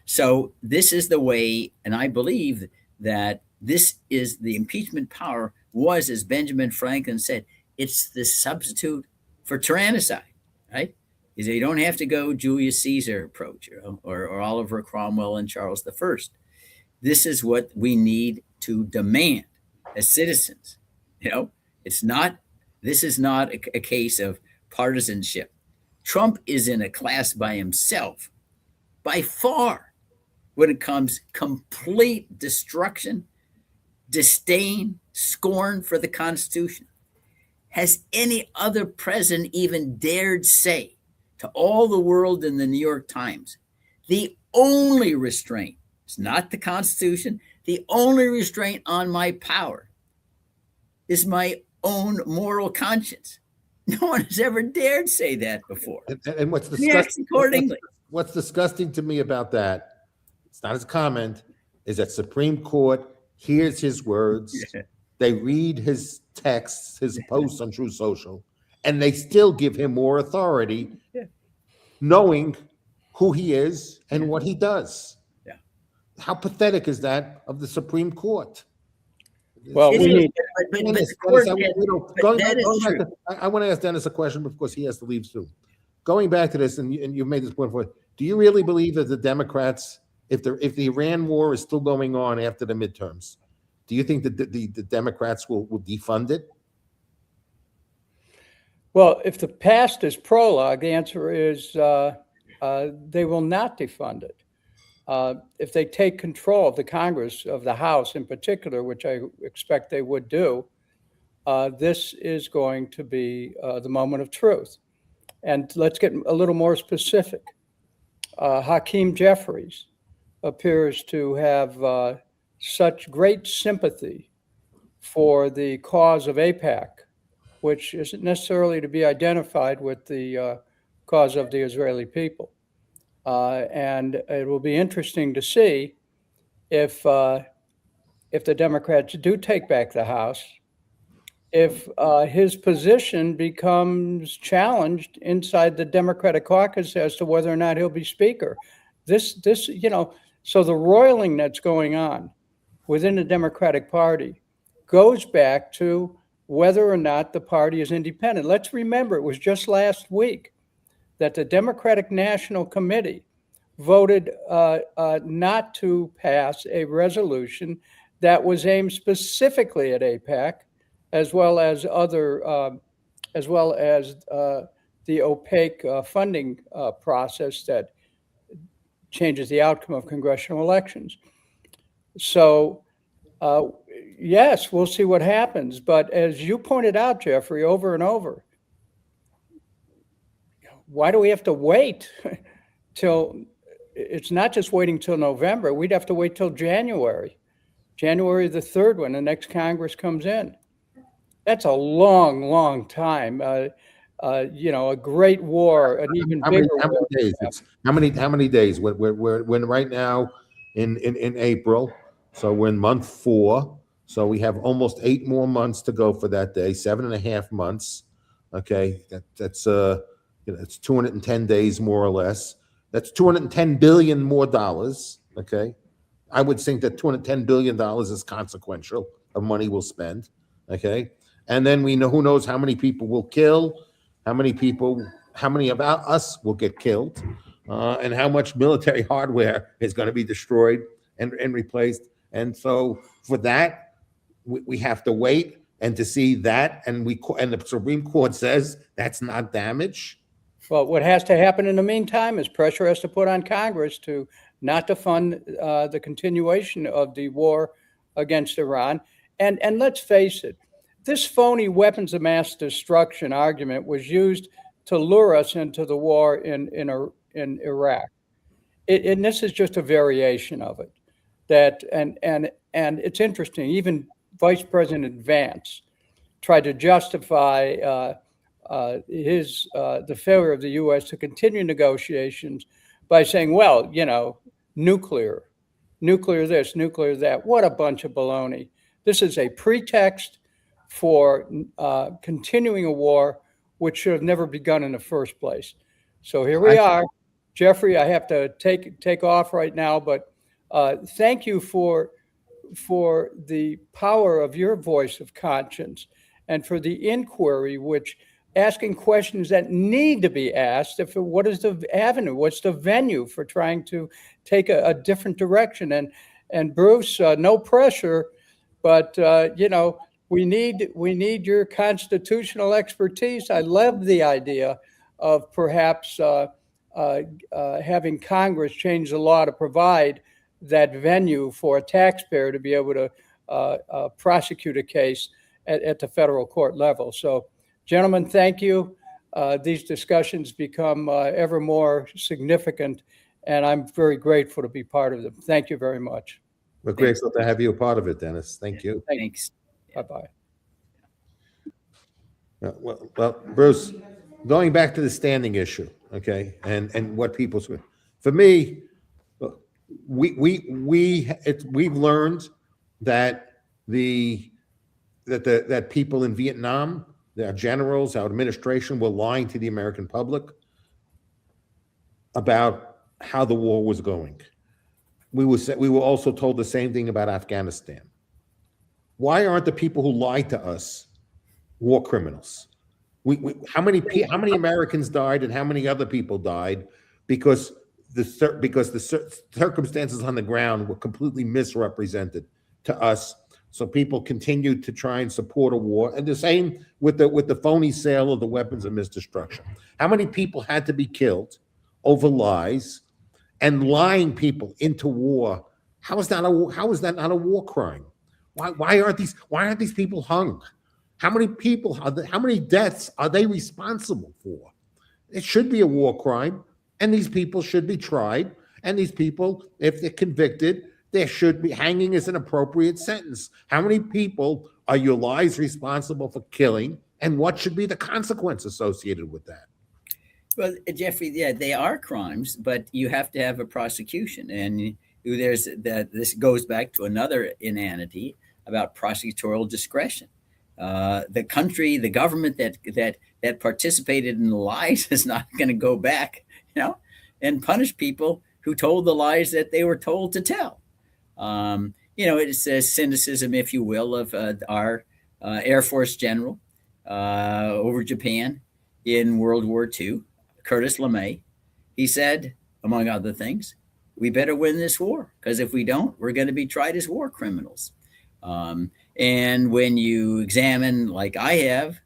So this is the way, and I believe that this is the impeachment power was, as Benjamin Franklin said, it's the substitute for tyrannicide, right? Is you don't have to go Julius Caesar approach, or Oliver Cromwell and Charles I. This is what we need to demand as citizens. This is not a case of partisanship. Trump is in a class by himself, by far, when it comes complete destruction, disdain, scorn for the Constitution. Has any other president even dared say to all the world in the New York Times, the only restraint, it's not the Constitution, the only restraint on my power is my own moral conscience? No one has ever dared say that before. And what's disgusting, accordingly. What's disgusting to me about that, it's not his comment, is that Supreme Court hears his words, they read his texts, his posts on Truth Social, and they still give him more authority, knowing who he is and what he does. How pathetic is that of the Supreme Court? Well, I want to ask Dennis a question because he has to leave soon. Going back to this, and you made this point before, do you really believe that the Democrats, if the Iran war is still going on after the midterms, do you think that the Democrats will defund it? Well, if the past is prologue, the answer is they will not defund it. If they take control of the Congress, of the House in particular, which I expect they would do, this is going to be the moment of truth. And let's get a little more specific. Hakeem Jeffries appears to have such great sympathy for the cause of AIPAC, which isn't necessarily to be identified with the cause of the Israeli people. And it will be interesting to see if the Democrats do take back the House, if his position becomes challenged inside the Democratic caucus as to whether or not he'll be Speaker. So the roiling that's going on within the Democratic Party goes back to whether or not the party is independent. Let's remember, it was just last week that the Democratic National Committee voted not to pass a resolution that was aimed specifically at AIPAC, as well as the opaque funding process that changes the outcome of congressional elections. So, yes, we'll see what happens. But as you pointed out, Jeffrey, over and over, why do we have to wait till, it's not just waiting till November, we'd have to wait till January the 3rd when the next Congress comes in. That's a long, long time. A great war, an even bigger war. How many days? We're right now in April, so we're in month 4. So we have almost 8 more months to go for that day, 7.5 months. Okay, that's it's 210 days more or less. That's $210 billion more dollars. Okay, I would think that $210 billion is consequential of money we'll spend. Okay, and then we know who knows how many people will kill, how many of us will get killed, and how much military hardware is going to be destroyed and replaced. And so for that, we have to wait and to see that, and the Supreme Court says that's not damage. Well, what has to happen in the meantime is pressure has to put on Congress to not to fund the continuation of the war against Iran. And let's face it, this phony weapons of mass destruction argument was used to lure us into the war in Iraq. And this is just a variation of it. And it's interesting. Even Vice President Vance tried to justify the failure of the U.S. to continue negotiations by saying, well, nuclear this, nuclear that. What a bunch of baloney. This is a pretext for continuing a war which should have never begun in the first place. So here we are. Jeffrey, I have to take off right now, but thank you for the power of your voice of conscience and for the inquiry, which asking questions that need to be asked. What is the avenue? What's the venue for trying to take a different direction? And Bruce, no pressure, but we need your constitutional expertise. I love the idea of perhaps having Congress change the law to provide that venue for a taxpayer to be able to prosecute a case at the federal court level. So, gentlemen, thank you. These discussions become ever more significant, and I'm very grateful to be part of them. Thank you very much. We're grateful to have you a part of it, Dennis. Thank you. Thanks. Bye-bye. Well, Bruce, going back to the standing issue, okay, and what people's, for me, we've learned that that people in Vietnam, our generals, our administration, were lying to the American public about how the war was going. We were also told the same thing about Afghanistan. Why aren't the people who lied to us war criminals? How many Americans died and how many other people died because the circumstances on the ground were completely misrepresented to us. So people continued to try and support a war, and the same with the phony sale of the weapons of mass destruction. How many people had to be killed over lies and lying people into war? How is that not a war crime? Why aren't these people hung? How many deaths are they responsible for? It should be a war crime, and these people should be tried. And these people, if they're convicted, there should be hanging as an appropriate sentence. How many people are your lies responsible for killing, and what should be the consequence associated with that? Well, Jeffrey, yeah, they are crimes, but you have to have a prosecution, and this goes back to another inanity about prosecutorial discretion. The government that participated in the lies is not going to go back, and punish people who told the lies that they were told to tell. It's a cynicism, if you will, of our Air Force general over Japan in World War II, Curtis LeMay. He said, among other things, we better win this war, because if we don't, we're going to be tried as war criminals. And when you examine, like I have,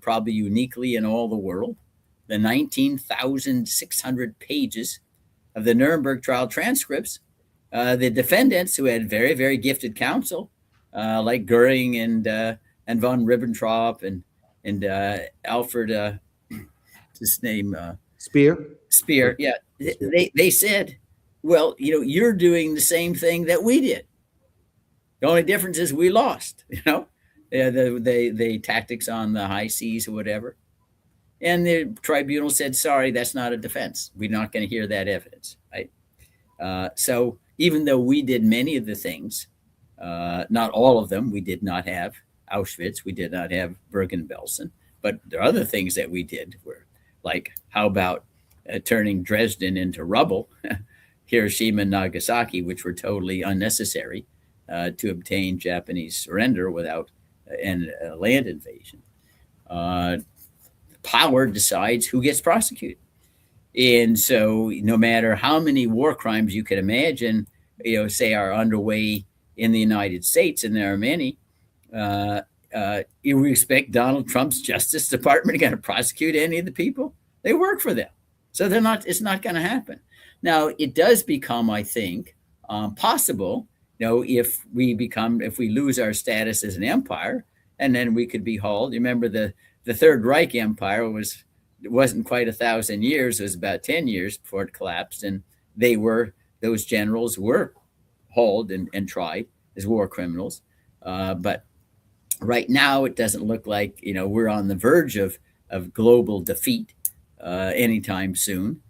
probably uniquely in all the world, the 19,600 pages of the Nuremberg trial transcripts, the defendants, who had very, very gifted counsel, like Goering and von Ribbentrop and Alfred, his name, Speer. Yeah, they said, well, you're doing the same thing that we did. The only difference is we lost, the tactics on the high seas or whatever. And the tribunal said, sorry, that's not a defense. We're not going to hear that evidence, right? So even though we did many of the things, not all of them, we did not have Auschwitz, we did not have Bergen-Belsen, but there are other things that we did, were like, how about turning Dresden into rubble, Hiroshima and Nagasaki, which were totally unnecessary to obtain Japanese surrender without a land invasion. Power decides who gets prosecuted. And so no matter how many war crimes you could imagine, say are underway in the United States, and there are many, You expect Donald Trump's Justice Department going to prosecute any of the people? They work for them, so they're not. It's not going to happen. Now, it does become, I think, possible. If we lose our status as an empire, and then we could be hauled. You remember the Third Reich Empire it wasn't quite 1,000 years. It was about 10 years before it collapsed, and those generals were hauled and tried as war criminals. But right now, it doesn't look like we're on the verge of global defeat anytime soon,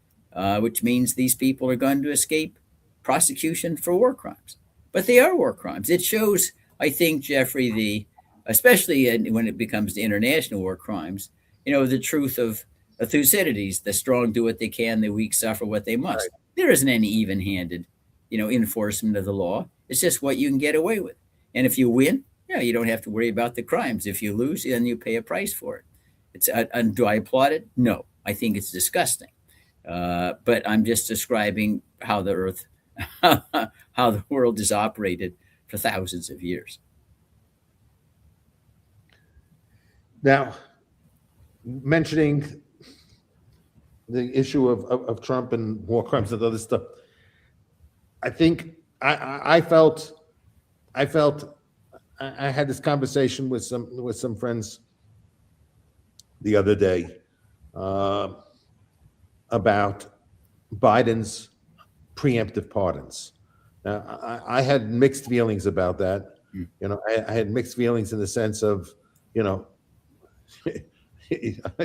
which means these people are going to escape prosecution for war crimes. But they are war crimes. It shows, I think, Jeffrey, especially when it becomes the international war crimes, the truth of Thucydides: the strong do what they can, the weak suffer what they must. Right. There isn't any even-handed, enforcement of the law. It's just what you can get away with. And if you win, you don't have to worry about the crimes. If you lose, then you pay a price for it. Do I applaud it? No, I think it's disgusting. But I'm just describing how how the world is operated for thousands of years. Now, mentioning the issue of Trump and war crimes and other stuff, I think I had this conversation with some friends the other day about Biden's preemptive pardons. Now, I had mixed feelings about that. I had mixed feelings in the sense of, I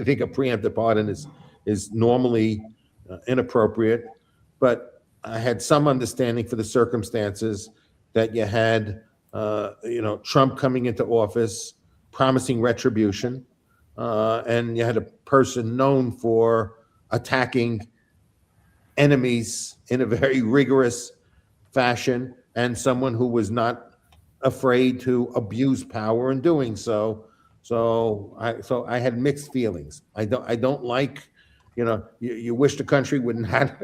think a preemptive pardon is normally inappropriate, but I had some understanding for the circumstances that you had, Trump coming into office, promising retribution, and you had a person known for attacking enemies in a very rigorous fashion, and someone who was not afraid to abuse power in doing so. So I had mixed feelings. I don't like, you wish the country would not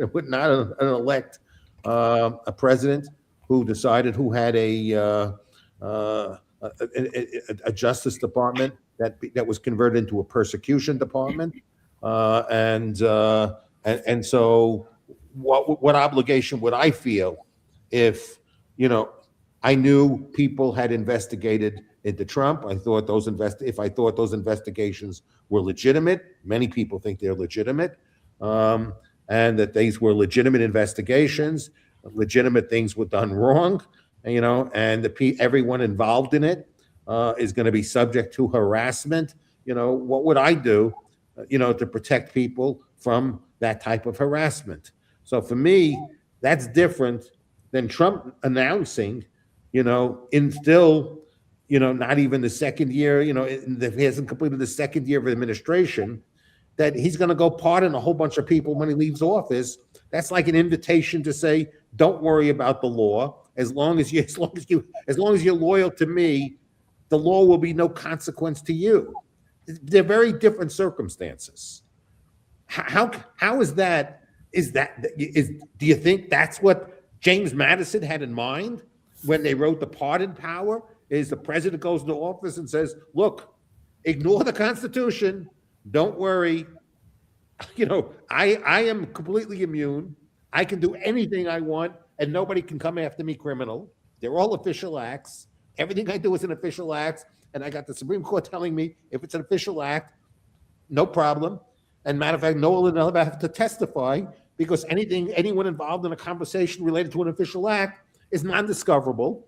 elect a president who decided who had a Justice Department that was converted into a persecution department, and so what obligation would I feel if I knew people had investigated into Trump? If I thought those investigations were legitimate, many people think they're legitimate, and that these were legitimate investigations, legitimate things were done wrong, and everyone involved in it is going to be subject to harassment. What would I do, to protect people from that type of harassment? So for me, that's different than Trump announcing, in still, not even the second year, he hasn't completed the second year of administration, that he's going to go pardon a whole bunch of people when he leaves office. That's like an invitation to say, don't worry about the law. As long as you're loyal to me, the law will be no consequence to you. They're very different circumstances. How is that? Do you think that's what James Madison had in mind when they wrote the pardon power? Is the president goes into office and says, look, ignore the Constitution. Don't worry. I am completely immune. I can do anything I want, and nobody can come after me criminal. They're all official acts. Everything I do is an official act, and I got the Supreme Court telling me if it's an official act, no problem. And matter of fact, no one will never have to testify, because anyone involved in a conversation related to an official act is non-discoverable.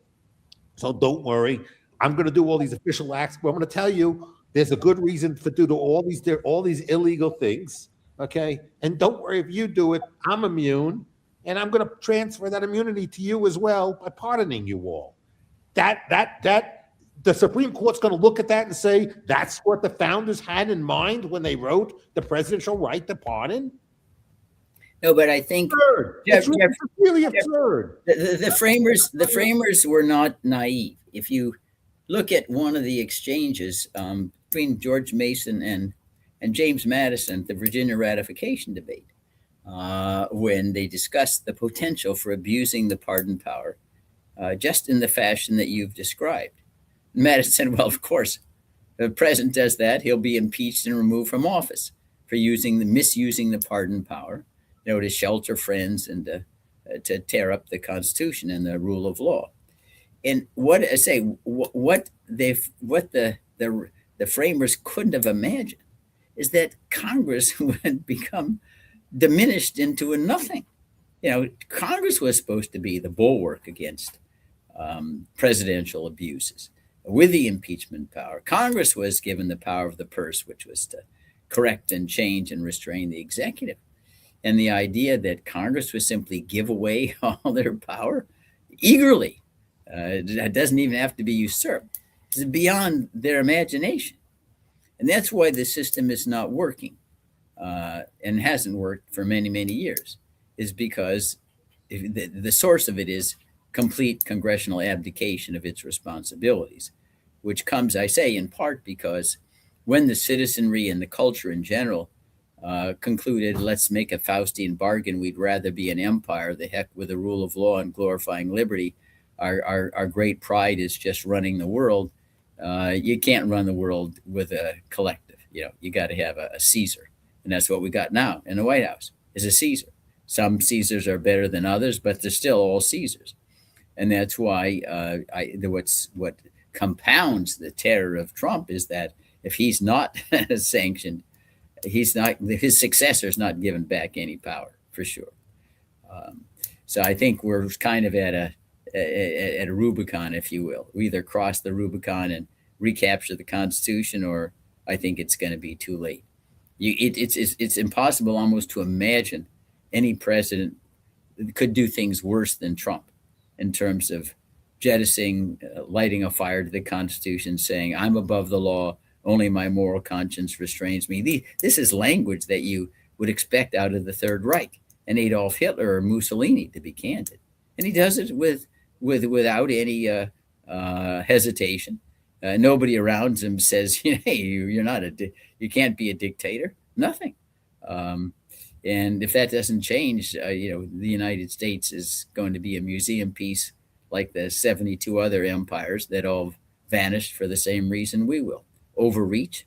So don't worry. I'm going to do all these official acts, but I'm going to tell you there's a good reason for doing all these illegal things. Okay, and don't worry, if you do it, I'm immune, and I'm going to transfer that immunity to you as well by pardoning you all. That the Supreme Court's going to look at that and say that's what the founders had in mind when they wrote the presidential right to pardon. No, but I think it's really absurd. The framers were not naive. If you look at one of the exchanges between George Mason and James Madison, the Virginia ratification debate, when they discussed the potential for abusing the pardon power, just in the fashion that you've described. Madison said, well, of course, the president does that, he'll be impeached and removed from office for misusing the pardon power, to shelter friends and to tear up the Constitution and the rule of law. And what the framers couldn't have imagined is that Congress would become diminished into a nothing. Congress was supposed to be the bulwark against presidential abuses with the impeachment power. Congress was given the power of the purse, which was to correct and change and restrain the executive. And the idea that Congress would simply give away all their power eagerly, that doesn't even have to be usurped, is beyond their imagination. And that's why the system is not working and hasn't worked for many, many years, is because the source of it is complete congressional abdication of its responsibilities, which comes, I say, in part because when the citizenry and the culture in general concluded, let's make a Faustian bargain, we'd rather be an empire, the heck with the rule of law and glorifying liberty. Our great pride is just running the world. You can't run the world with a collective. You got to have a Caesar. And that's what we got now in the White House, is a Caesar. Some Caesars are better than others, but they're still all Caesars. And that's why what compounds the terror of Trump is that if he's not sanctioned, his successor is not given back any power, for sure. So I think we're kind of at a Rubicon, if you will. We either cross the Rubicon and recapture the Constitution, or I think it's going to be too late. It's impossible almost to imagine any president could do things worse than Trump in terms of jettisoning, lighting a fire to the Constitution, saying, I'm above the law, only my moral conscience restrains me. This is language that you would expect out of the Third Reich and Adolf Hitler or Mussolini, to be candid. And he does it without any hesitation. Nobody around him says, hey, you can't be a dictator. Nothing. And if that doesn't change, the United States is going to be a museum piece like the 72 other empires that all vanished for the same reason we will. Overreach,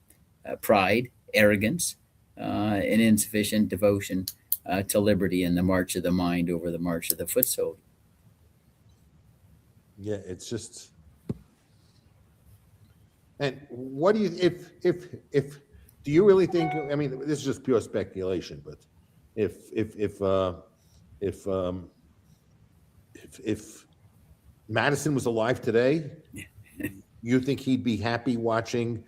pride, arrogance, and insufficient devotion to liberty and the march of the mind over the march of the foot soldier. Yeah, it's just. And what do you, if do you really think? I mean, this is just pure speculation, but if Madison was alive today, you think he'd be happy watching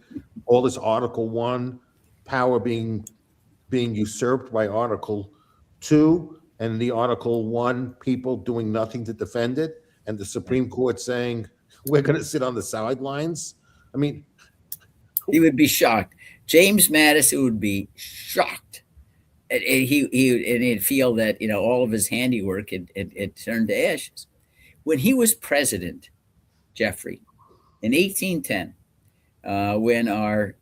all this Article 1 power being usurped by Article 2, and the Article 1 people doing nothing to defend it, and the Supreme Court saying we're going to sit on the sidelines? I mean, he would be shocked. James Madison would be shocked, and he'd feel that all of his handiwork had turned to ashes. When he was president, Jeffrey, in 1810, when our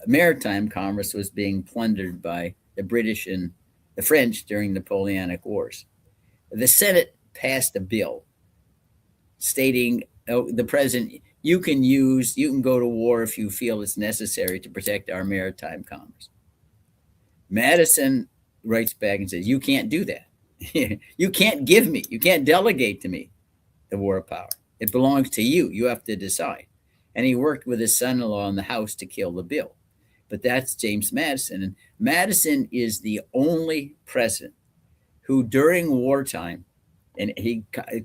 maritime commerce was being plundered by the British and the French during Napoleonic Wars, the Senate passed a bill stating, the president, you can go to war if you feel it's necessary to protect our maritime commerce. Madison writes back and says, you can't do that. You can't delegate to me the war power. It belongs to you. You have to decide. And he worked with his son-in-law in the House to kill the bill. But that's James Madison. And Madison is the only president who during wartime, and he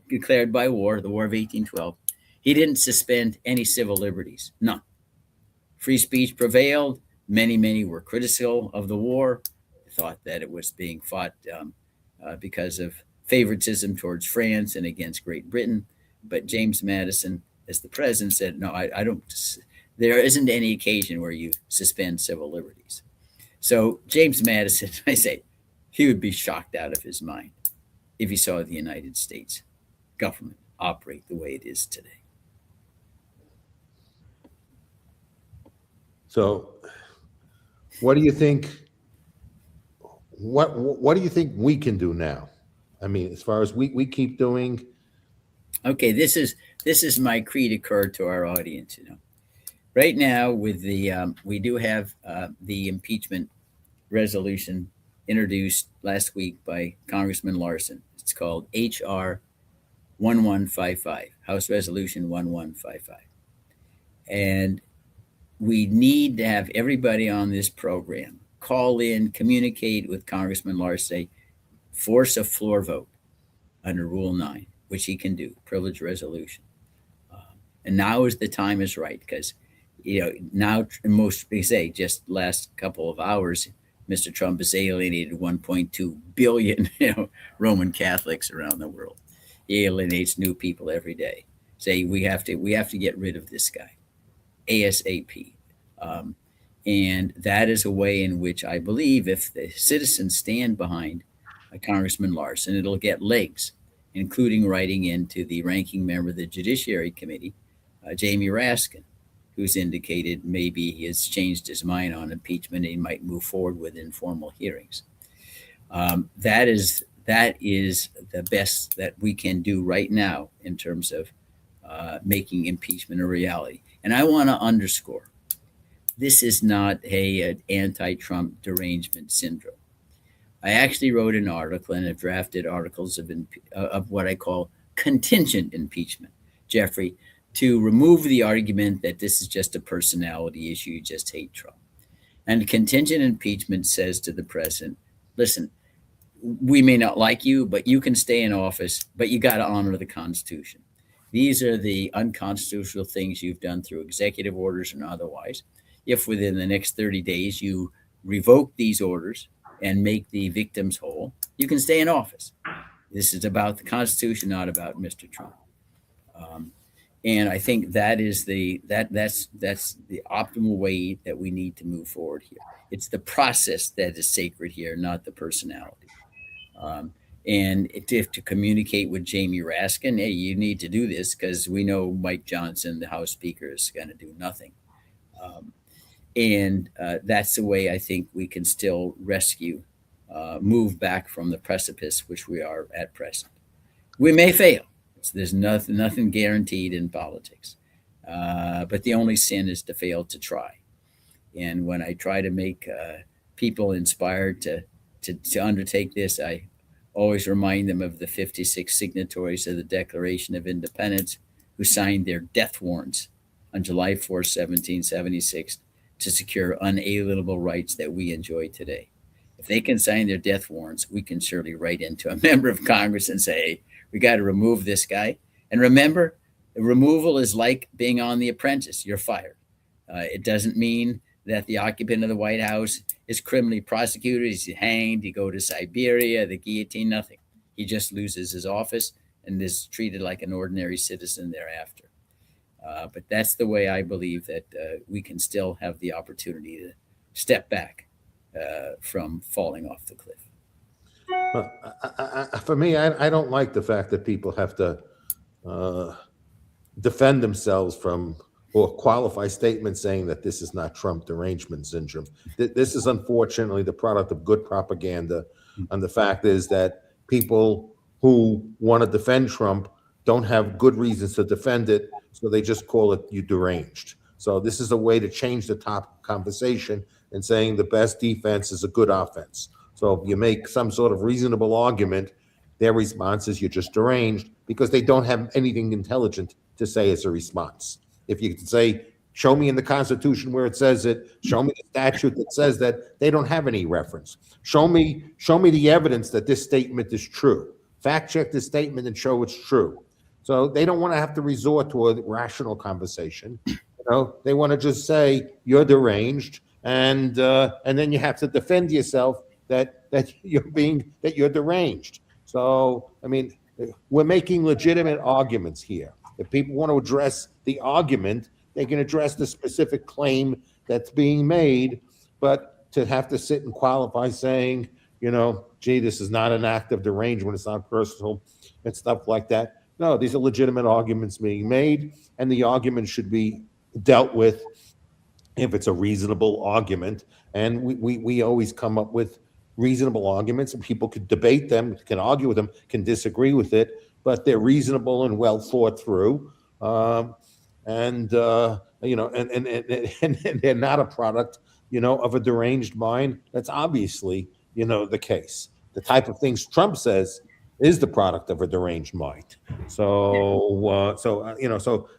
declared by war, the War of 1812, he didn't suspend any civil liberties, none. Free speech prevailed. Many were critical of the war, thought that it was being fought because of favoritism towards France and against Great Britain. But James Madison, as the president, said, no, I don't, there isn't any occasion where you suspend civil liberties. So James Madison, I say, he would be shocked out of his mind if he saw the United States government operate the way it is today. So what do you think? What do you think we can do now? I mean, as far as we keep doing Okay, this is my cri de coeur to our audience. Right now with the we do have the impeachment resolution introduced last week by Congressman Larson. It's called HR 1155, House Resolution 1155, and we need to have everybody on this program call in, communicate with Congressman Larson, force a floor vote under Rule 9, which he can do, privilege resolution. And now is the time is right because, now most they say just last couple of hours, Mr. Trump has alienated 1.2 billion Roman Catholics around the world. He alienates new people every day. Say we have to get rid of this guy, ASAP. And that is a way in which I believe if the citizens stand behind Congressman Larson, it'll get legs, including writing into the ranking member of the Judiciary Committee, Jamie Raskin, who's indicated maybe he has changed his mind on impeachment and he might move forward with informal hearings. That is the best that we can do right now in terms of making impeachment a reality. And I want to underscore, this is not an anti-Trump derangement syndrome. I actually wrote an article and have drafted articles of what I call contingent impeachment, Jeffrey, to remove the argument that this is just a personality issue, you just hate Trump. And contingent impeachment says to the president, listen, we may not like you, but you can stay in office, but you got to honor the Constitution. These are the unconstitutional things you've done through executive orders and otherwise. If within the next 30 days you revoke these orders and make the victims whole, you can stay in office. This is about the Constitution, not about Mr. Trump. And I think that is that's the optimal way that we need to move forward here. It's the process that is sacred here, not the personality. And to communicate with Jamie Raskin, hey, you need to do this because we know Mike Johnson, the House Speaker, is going to do nothing. And that's the way I think we can still rescue, move back from the precipice which we are at present. We may fail. So there's nothing guaranteed in politics. But the only sin is to fail to try. And when I try to make people inspired to undertake this, I always remind them of the 56 signatories of the Declaration of Independence who signed their death warrants on July 4, 1776, to secure unalienable rights that we enjoy today. If they can sign their death warrants, we can surely write into a member of Congress and say, hey, we got to remove this guy. And remember, the removal is like being on The Apprentice. You're fired. It doesn't mean that the occupant of the White House is criminally prosecuted. He's hanged. He go to Siberia, the guillotine, nothing. He just loses his office and is treated like an ordinary citizen thereafter. But that's the way I believe that we can still have the opportunity to step back from falling off the cliff. For me, I don't like the fact that people have to defend themselves from or qualify statements saying that this is not Trump derangement syndrome. This is unfortunately the product of good propaganda. And the fact is that people who want to defend Trump don't have good reasons to defend it, so they just call it you deranged. So this is a way to change the top conversation and saying the best defense is a good offense. So if you make some sort of reasonable argument, their response is you're just deranged because they don't have anything intelligent to say as a response. If you can say, show me in the Constitution where it says it, show me the statute that says that, they don't have any reference. Show me the evidence that this statement is true. Fact check this statement and show it's true. So they don't want to have to resort to a rational conversation. They want to just say you're deranged, and then you have to defend yourself that you're deranged. So I mean, we're making legitimate arguments here. If people want to address the argument, they can address the specific claim that's being made. But to have to sit and qualify saying, gee, this is not an act of derangement, it's not personal, and stuff like that. No, these are legitimate arguments being made, and the argument should be dealt with if it's a reasonable argument. And we always come up with reasonable arguments, and people could debate them, can argue with them, can disagree with it. but they're reasonable and well thought through. And they're not a product, of a deranged mind. That's obviously, the case. The type of things Trump says is the product of a deranged mind. So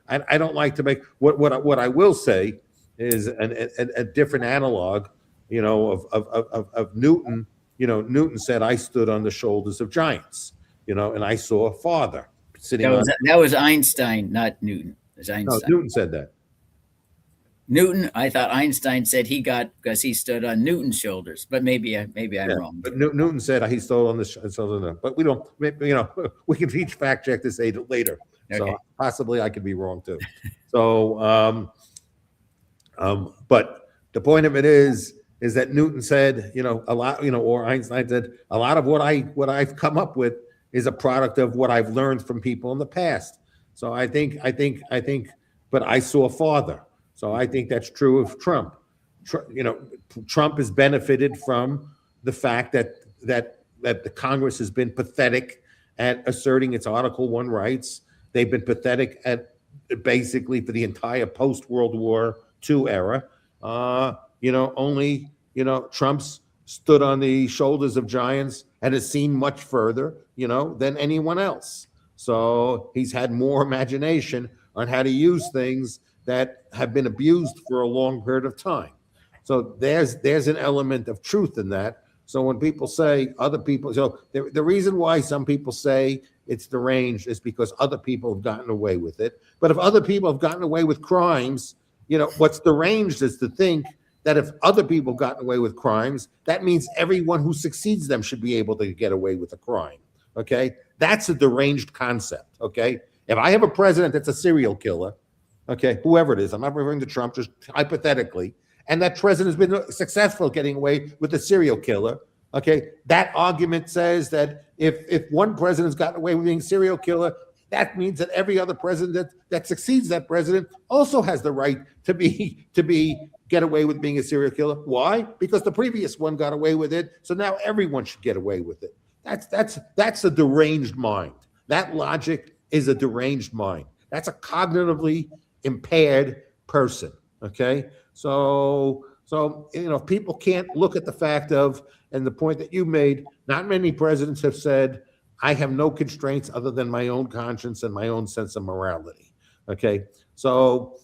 I don't like to make what I will say is a different analog, of Newton. Newton said, "I stood on the shoulders of giants," and I saw a father sitting that was Einstein, not Newton. It was Einstein. No, Newton said that. Newton, I thought Einstein said he got because he stood on Newton's shoulders, but maybe I'm wrong. But Newton said he stood on the. But we don't. We can each fact check this later. Okay. So possibly I could be wrong too. So, but the point of it is that Newton said, a lot, or Einstein said, a lot of what I've come up with is a product of what I've learned from people in the past. So I think, but I saw father. So I think that's true of Trump. Trump has benefited from the fact that the Congress has been pathetic at asserting its Article 1 rights. They've been pathetic at basically for the entire post-World War II era. Only Trump's stood on the shoulders of giants and has seen much further, than anyone else. So he's had more imagination on how to use things that have been abused for a long period of time. So there's an element of truth in that. So when people say other people, the reason why some people say it's deranged is because other people have gotten away with it. But if other people have gotten away with crimes, what's deranged is to think that if other people have gotten away with crimes, that means everyone who succeeds them should be able to get away with a crime. Okay, that's a deranged concept. Okay, if I have a president that's a serial killer, okay, whoever it is, I'm not referring to Trump, just hypothetically, and that president has been successful getting away with a serial killer, okay, that argument says that if one president's gotten away with being a serial killer, that means that every other president that succeeds that president also has the right to get away with being a serial killer. Why? Because the previous one got away with it, so now everyone should get away with it. That's a deranged mind. That logic is a deranged mind. That's a cognitively impaired person. Okay, so people can't look at the fact of, and the point that you made, not many presidents have said, I have no constraints other than my own conscience and my own sense of morality. Okay, so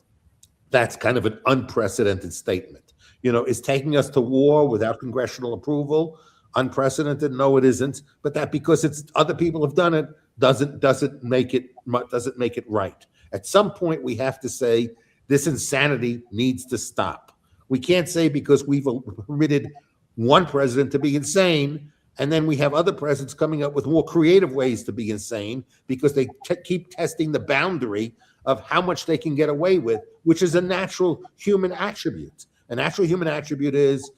that's kind of an unprecedented statement. Is taking us to war without congressional approval unprecedented? No, it isn't. But that because it's other people have done it doesn't make it right. At some point, we have to say this insanity needs to stop. We can't say because we've permitted one president to be insane, and then we have other presidents coming up with more creative ways to be insane because they keep testing the boundary of how much they can get away with, which is a natural human attribute. A natural human attribute is,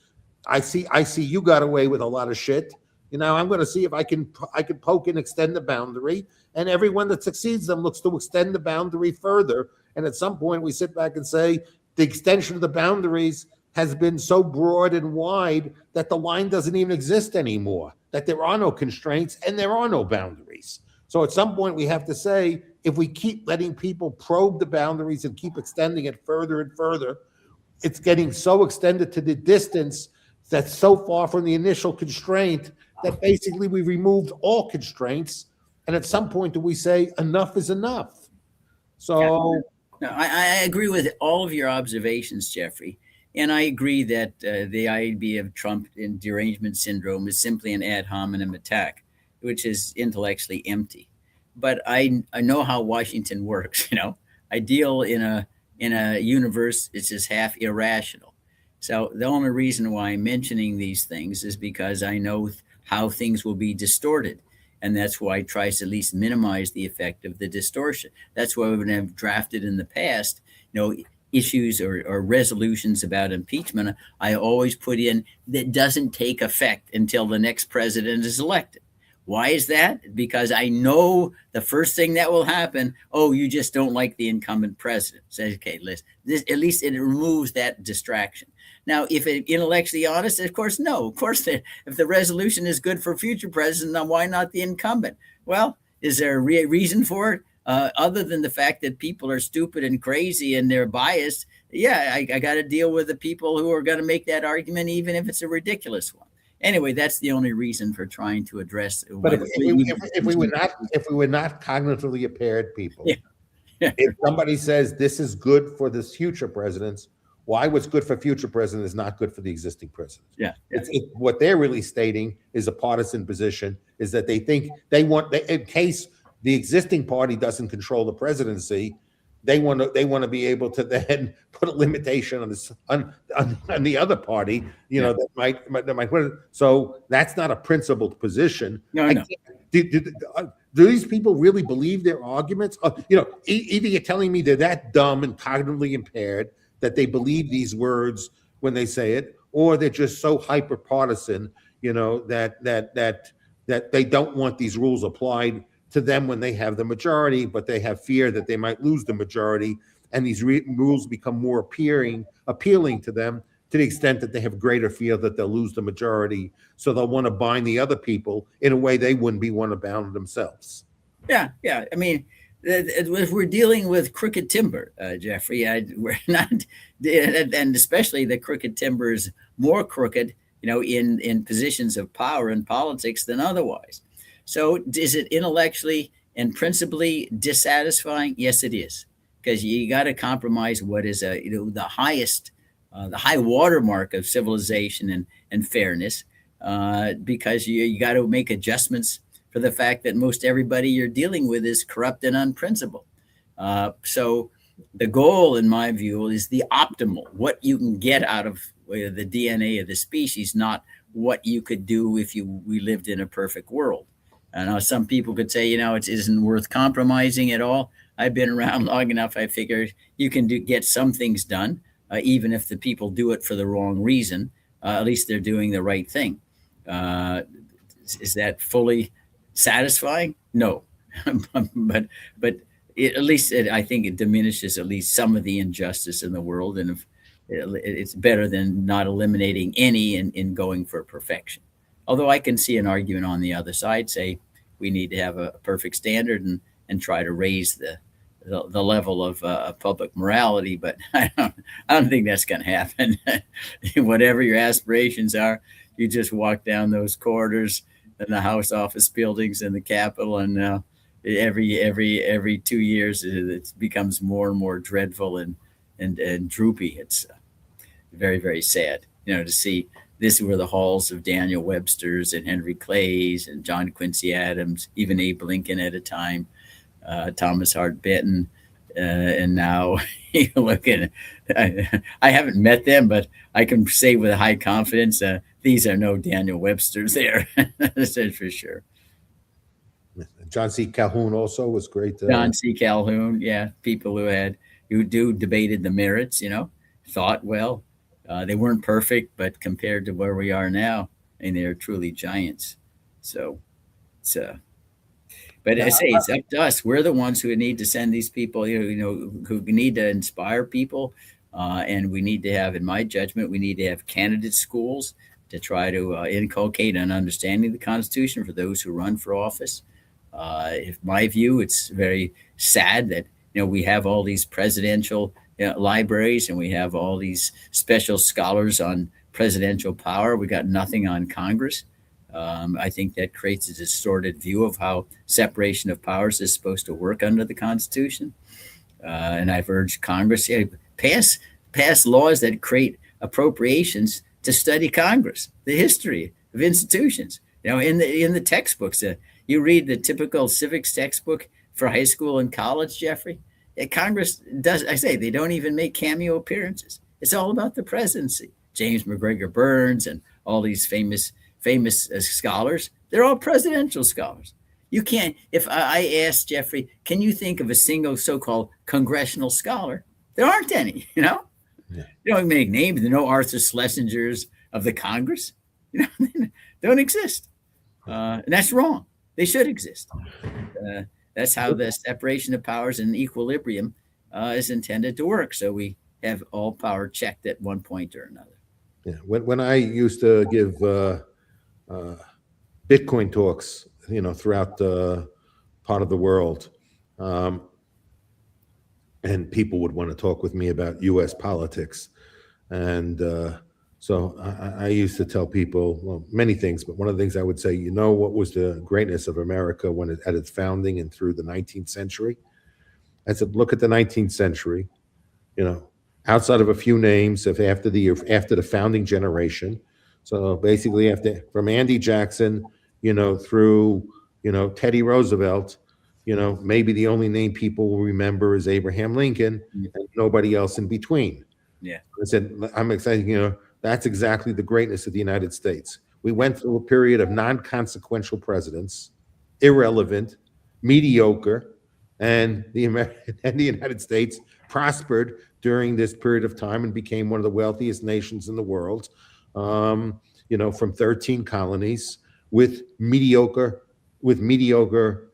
I see you got away with a lot of shit. I'm going to see if I can poke and extend the boundary. And everyone that succeeds them looks to extend the boundary further. And at some point, we sit back and say the extension of the boundaries has been so broad and wide that the line doesn't even exist anymore, that there are no constraints and there are no boundaries. So at some point, we have to say, if we keep letting people probe the boundaries and keep extending it further and further, it's getting so extended to the distance that's so far from the initial constraint that basically we removed all constraints. And at some point, do we say enough is enough? So I agree with all of your observations, Jeffrey. And I agree that the idea of Trump in derangement syndrome is simply an ad hominem attack, which is intellectually empty. But I know how Washington works. I deal in a universe that's just half irrational. So the only reason why I'm mentioning these things is because I know how things will be distorted. And that's why I try to at least minimize the effect of the distortion. That's why when I've drafted in the past, issues or resolutions about impeachment, I always put in that doesn't take effect until the next president is elected. Why is that? Because I know the first thing that will happen, you just don't like the incumbent president. So, okay, at least it removes that distraction. Now, if it intellectually honest, of course, no. Of course, if the resolution is good for future president, then why not the incumbent? Well, Is there a reason for it? Other than the fact that people are stupid and crazy and they're biased, yeah, I got to deal with the people who are going to make that argument, even if it's a ridiculous one. Anyway, that's the only reason for trying to address. But if we were not cognitively impaired people, yeah. if somebody says this is good for the future presidents, why what's good for future presidents is not good for the existing presidents? Yeah. What they're really stating is a partisan position, is that they think they want, in case the existing party doesn't control the presidency, they want to be able to then put a limitation on this on the other party, that might. So that's not a principled position. No. Do these people really believe their arguments? Either you're telling me they're that dumb and cognitively impaired that they believe these words when they say it, or they're just so hyper partisan, that they don't want these rules applied to them when they have the majority, but they have fear that they might lose the majority, and these rules become more appealing to them to the extent that they have greater fear that they'll lose the majority, so they'll want to bind the other people in a way they wouldn't want to bound themselves. Yeah. I mean, if we're dealing with crooked timber, Jeffrey, we're not, and especially the crooked timber is more crooked, in positions of power in politics than otherwise. So is it intellectually and principally dissatisfying? Yes, it is, because you got to compromise what is the highest, the high watermark of civilization and fairness, because you got to make adjustments for the fact that most everybody you're dealing with is corrupt and unprincipled. So the goal, in my view, is the optimal, what you can get out of the DNA of the species, not what you could do if we lived in a perfect world. I know some people could say, it isn't worth compromising at all. I've been around long enough. I figure you can get some things done, even if the people do it for the wrong reason. At least they're doing the right thing. Is that fully satisfying? No, but at least I think it diminishes at least some of the injustice in the world, and if it's better than not eliminating any in going for perfection. Although I can see an argument on the other side, say we need to have a perfect standard and try to raise the level of public morality, but I don't think that's going to happen. Whatever your aspirations are, you just walk down those corridors and the House office buildings and the Capitol, and every 2 years it becomes more and more dreadful and droopy. It's very, very sad, to see. This were the halls of Daniel Webster's and Henry Clay's and John Quincy Adams, even Abe Lincoln at a time, Thomas Hart Benton, and now you look at. I haven't met them, but I can say with high confidence these are no Daniel Webster's there. That's for sure. John C. Calhoun also was great. John C. Calhoun, yeah, people who debated the merits, thought well. They weren't perfect, but compared to where we are now, and they're truly giants. So it's but I say it's up to us. We're the ones who need to send these people, who need to inspire people. And we need to have, in my judgment, we need to have candidate schools to try to inculcate an understanding of the Constitution for those who run for office. In my view, it's very sad that, we have all these presidential libraries, and we have all these special scholars on presidential power. We got nothing on Congress. I think that creates a distorted view of how separation of powers is supposed to work under the Constitution. And I've urged Congress pass laws that create appropriations to study Congress, the history of institutions. In the textbooks, you read the typical civics textbook for high school and college, Jeffrey. Congress does. I say they don't even make cameo appearances. It's all about the presidency. James McGregor Burns and all these famous scholars. They're all presidential scholars. You can't. If I asked Jeffrey, can you think of a single so-called congressional scholar? There aren't any. Yeah. You don't make names. There are no Arthur Schlesingers of the Congress. They don't exist, and that's wrong. They should exist. That's how the separation of powers and equilibrium is intended to work. So we have all power checked at one point or another. Yeah. When I used to give Bitcoin talks, throughout the part of the world. And people would want to talk with me about U.S. politics. And so I used to tell people, well, many things, but one of the things I would say, you know, what was the greatness of America when at its founding and through the 19th century? I said, look at the 19th century, you know, outside of a few names after the founding generation. So basically from Andy Jackson, you know, through, you know, Teddy Roosevelt, you know, maybe the only name people will remember is Abraham Lincoln and nobody else in between. Yeah. I said, I'm excited, you know, that's exactly the greatness of the United States. We went through a period of non-consequential presidents, irrelevant, mediocre, and the United States prospered during this period of time and became one of the wealthiest nations in the world. You know, from 13 colonies with mediocre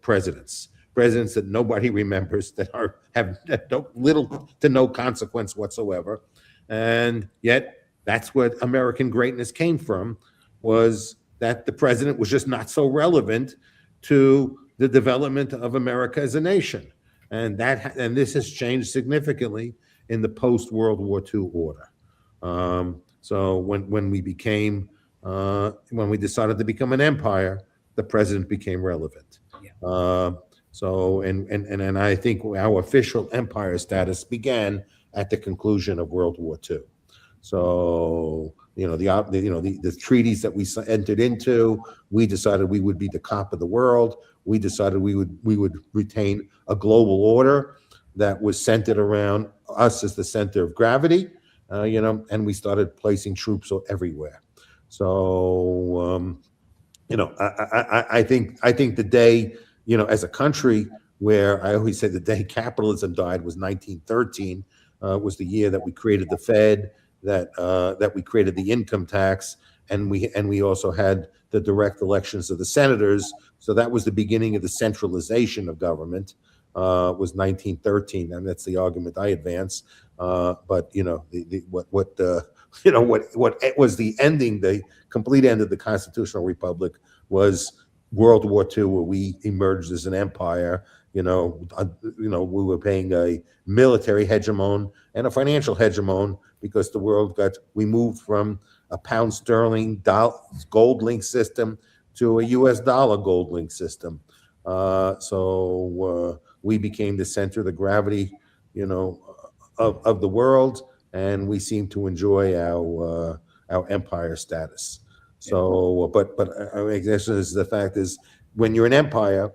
presidents that nobody remembers, that have little to no consequence whatsoever. And yet that's what American greatness came from, was that the president was just not so relevant to the development of America as a nation. And this has changed significantly in the post-World War II order. So when we decided to become an empire, the president became relevant. Yeah. And I think our official empire status began at the conclusion of World War II. So, you know, the treaties that we entered into, we decided we would be the cop of the world. We decided we would retain a global order that was centered around us as the center of gravity, you know, and we started placing troops everywhere. So, you know, I think the day, you know, as a country, where I always say the day capitalism died was 1913, was the year that we created the Fed, that we created the income tax, and we also had the direct elections of the senators. So that was the beginning of the centralization of government. Was 1913, and that's the argument I advance. But you know, what was the complete end of the constitutional republic was World War II, where we emerged as an empire. You know, we were paying a military hegemon and a financial hegemon, because we moved from a pound sterling gold link system to a US dollar gold link system. So we became the center of the gravity, you know, of the world, and we seem to enjoy our empire status. So, but I guess the fact is, when you're an empire,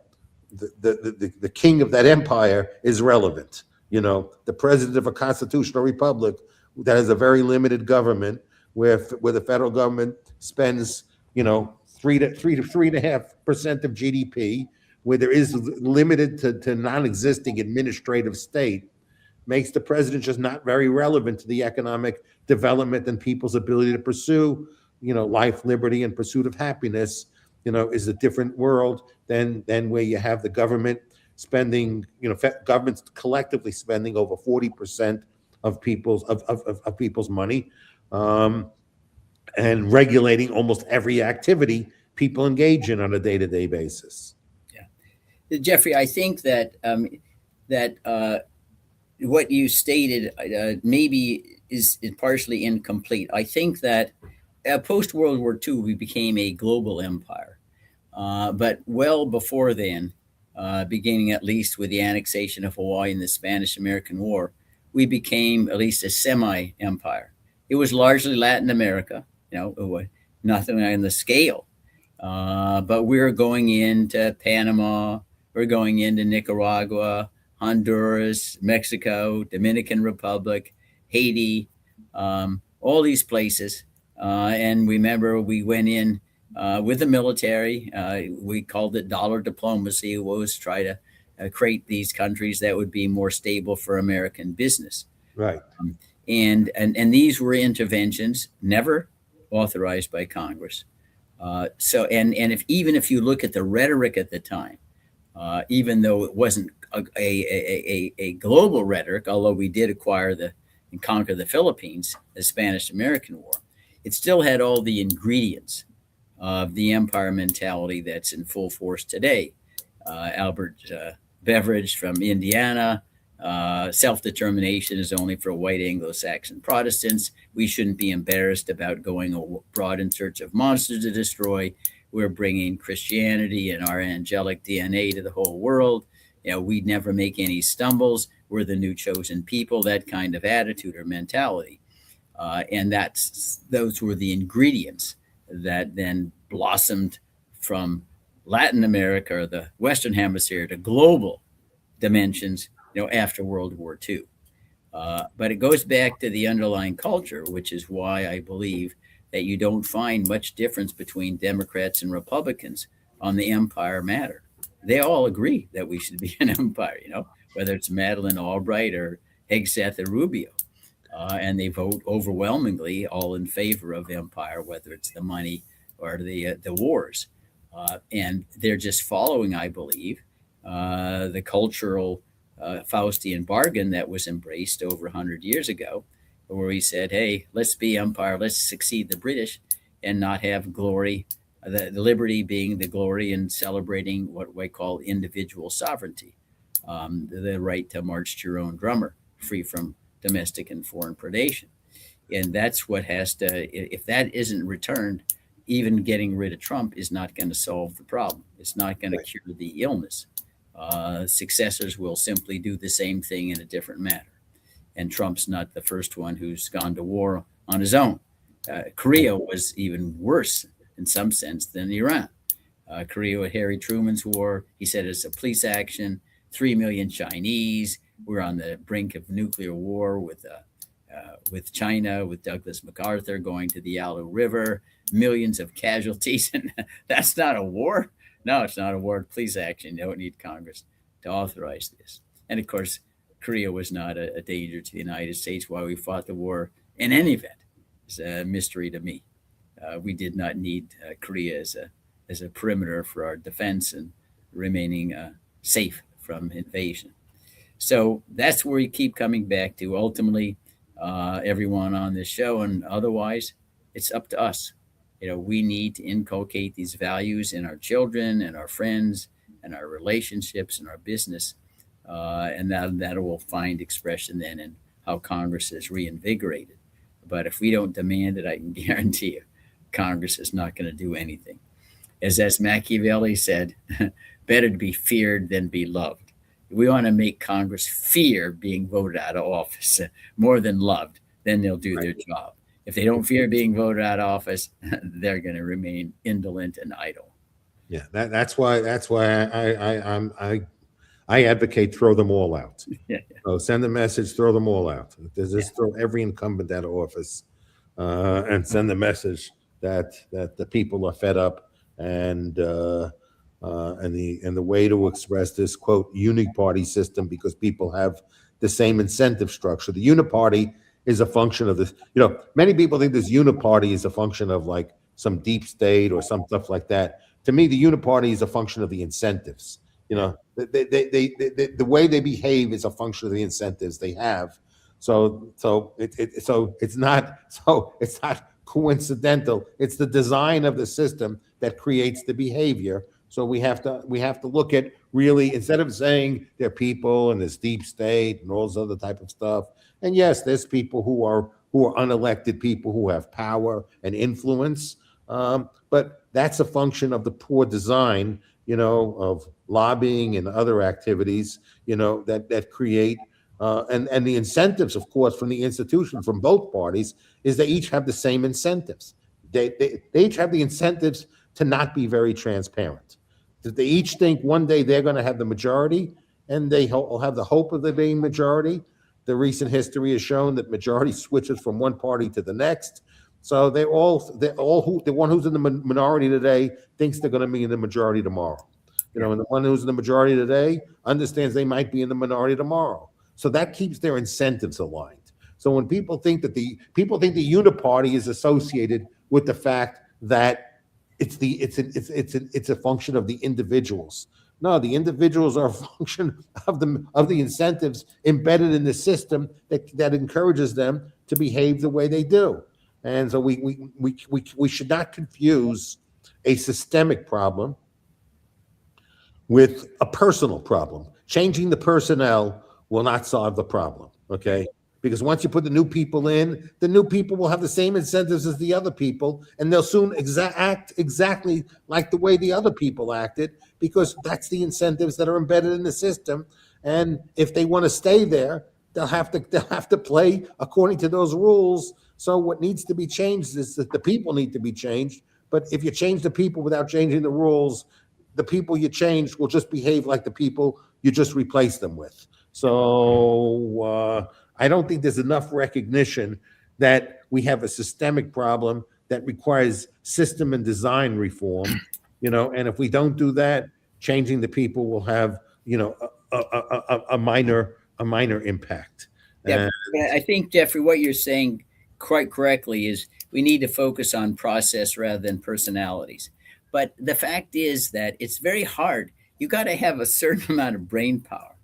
the king of that empire is relevant. You know, the president of a constitutional republic that has a very limited government, where the federal government spends, you know, 3 to 3.5% of GDP, where there is limited to non-existing administrative state, makes the president just not very relevant to the economic development and people's ability to pursue, you know, life, liberty, and pursuit of happiness. You know, is a different world than where you have the government spending, you know, governments collectively spending over 40% of people's money, and regulating almost every activity people engage in on a day-to-day basis. Yeah, Jeffrey, I think that what you stated maybe is partially incomplete. I think that post World War II, we became a global empire, but well before then, beginning at least with the annexation of Hawaii in the Spanish-American War, we became at least a semi-empire. It was largely Latin America, you know, it was nothing on the scale, but we were going into Panama, we're going into Nicaragua, Honduras, Mexico, Dominican Republic, Haiti, all these places. And remember, we went in with the military. We called it dollar diplomacy. We always try to create these countries that would be more stable for American business. Right. And these were interventions never authorized by Congress. So even if you look at the rhetoric at the time, even though it wasn't a global rhetoric, although we did acquire and conquer the Philippines, the Spanish-American War, it still had all the ingredients of the empire mentality that's in full force today. Albert Beveridge from Indiana. Self-determination is only for white Anglo-Saxon Protestants. We shouldn't be embarrassed about going abroad in search of monsters to destroy. We're bringing Christianity and our angelic DNA to the whole world. We never make any stumbles. We're the new chosen people, that kind of attitude or mentality. And those were the ingredients that then blossomed from Latin America or the Western Hemisphere to global dimensions, after World War II. But it goes back to the underlying culture, which is why I believe that you don't find much difference between Democrats and Republicans on the empire matter. They all agree that we should be an empire, whether it's Madeleine Albright or Hegseth or Rubio. And they vote overwhelmingly all in favor of empire, whether it's the money or the wars. And they're just following, I believe, the cultural Faustian bargain that was embraced over 100 years ago, where he said, hey, let's be empire, let's succeed the British and not have glory, the liberty being the glory in celebrating what we call individual sovereignty, the right to march to your own drummer, free from domestic and foreign predation. And that's what has to, if that isn't returned, even getting rid of Trump is not going to solve the problem. It's not going to cure the illness. Successors will simply do the same thing in a different manner. And Trump's not the first one who's gone to war on his own. Korea was even worse in some sense than Iran. Korea with Harry Truman's war, he said it's a police action, 3 million Chinese. We're on the brink of nuclear war with China, with Douglas MacArthur going to the Yalu River, millions of casualties. And that's not a war. No, it's not a war. Police action. You don't need Congress to authorize this. And of course, Korea was not a danger to the United States while we fought the war in any event. It's a mystery to me. We did not need Korea as a perimeter for our defense and remaining safe from invasion. So that's where we keep coming back to. Ultimately, everyone on this show and otherwise, it's up to us. We need to inculcate these values in our children and our friends and our relationships and our business. And that will find expression then in how Congress is reinvigorated. But if we don't demand it, I can guarantee you, Congress is not going to do anything. As Machiavelli said, better to be feared than be loved. We want to make Congress fear being voted out of office more than loved, then they'll do their job. If they don't fear being voted out of office, they're going to remain indolent and idle. Yeah, that's why I advocate throw them all out. Yeah. So send a message, throw them all out. Just throw every incumbent out of office, and send the message that the people are fed up, and the way to express this quote uniparty system, because people have the same incentive structure. The uniparty is a function of this. Many people think this uniparty is a function of like some deep state or some stuff like that. To me, the uniparty is a function of the incentives. The way they behave is a function of the incentives they have. So it's not coincidental. It's the design of the system that creates the behavior. So we have to look at really, instead of saying they're people and this deep state and all this other type of stuff. And yes, there's people who are unelected people who have power and influence, but that's a function of the poor design, of lobbying and other activities, that create and the incentives, of course, from the institution, from both parties, is they each have the same incentives. They each have the incentives to not be very transparent. That they each think one day they're going to have the majority, and they will have the hope of there being majority. The recent history has shown that majority switches from one party to the next. So the one who's in the minority today thinks they're going to be in the majority tomorrow. And the one who's in the majority today understands they might be in the minority tomorrow. So that keeps their incentives aligned. So when people think the uniparty is associated with the fact that it's a function of the individuals. No, the individuals are a function of the incentives embedded in the system that encourages them to behave the way they do. And so we should not confuse a systemic problem with a personal problem. Changing the personnel will not solve the problem, okay? Because once you put the new people in, the new people will have the same incentives as the other people, and they'll soon act exactly like the way the other people acted, because that's the incentives that are embedded in the system. And if they want to stay there, they'll have to play according to those rules. So what needs to be changed is that the people need to be changed. But if you change the people without changing the rules, the people you change will just behave like the people you just replaced them with. So I don't think there's enough recognition that we have a systemic problem that requires system and design reform, and if we don't do that, changing the people will have, a minor impact. Yeah, I think, Jeffrey, what you're saying quite correctly is we need to focus on process rather than personalities. But the fact is that it's very hard. You got to have a certain amount of brain power.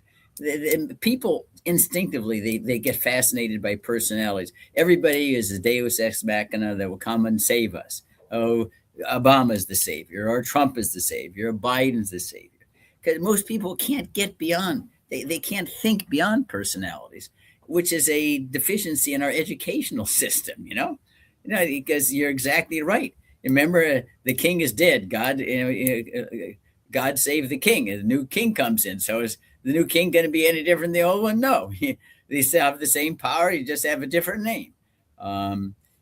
People instinctively, they get fascinated by personalities. Everybody is a deus ex machina that will come and save us. Oh, Obama's the savior, or Trump is the savior, or Biden's the savior. Because most people can't get beyond, they can't think beyond personalities, which is a deficiency in our educational system, because you're exactly right. Remember, the king is dead. God save the king. A new king comes in. So is the new king going to be any different than the old one? No. They still have the same power. You just have a different name.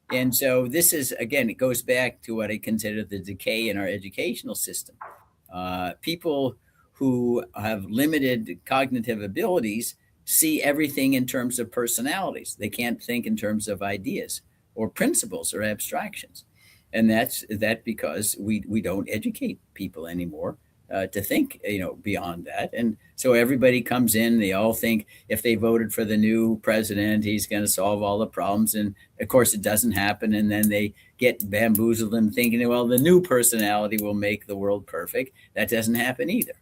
And so this is, again, it goes back to what I consider the decay in our educational system. People who have limited cognitive abilities see everything in terms of personalities. They can't think in terms of ideas or principles or abstractions. And that's because we don't educate people anymore to think, beyond that. And so everybody comes in, they all think if they voted for the new president, he's going to solve all the problems. And of course it doesn't happen. And then they get bamboozled in thinking, well, the new personality will make the world perfect. That doesn't happen either.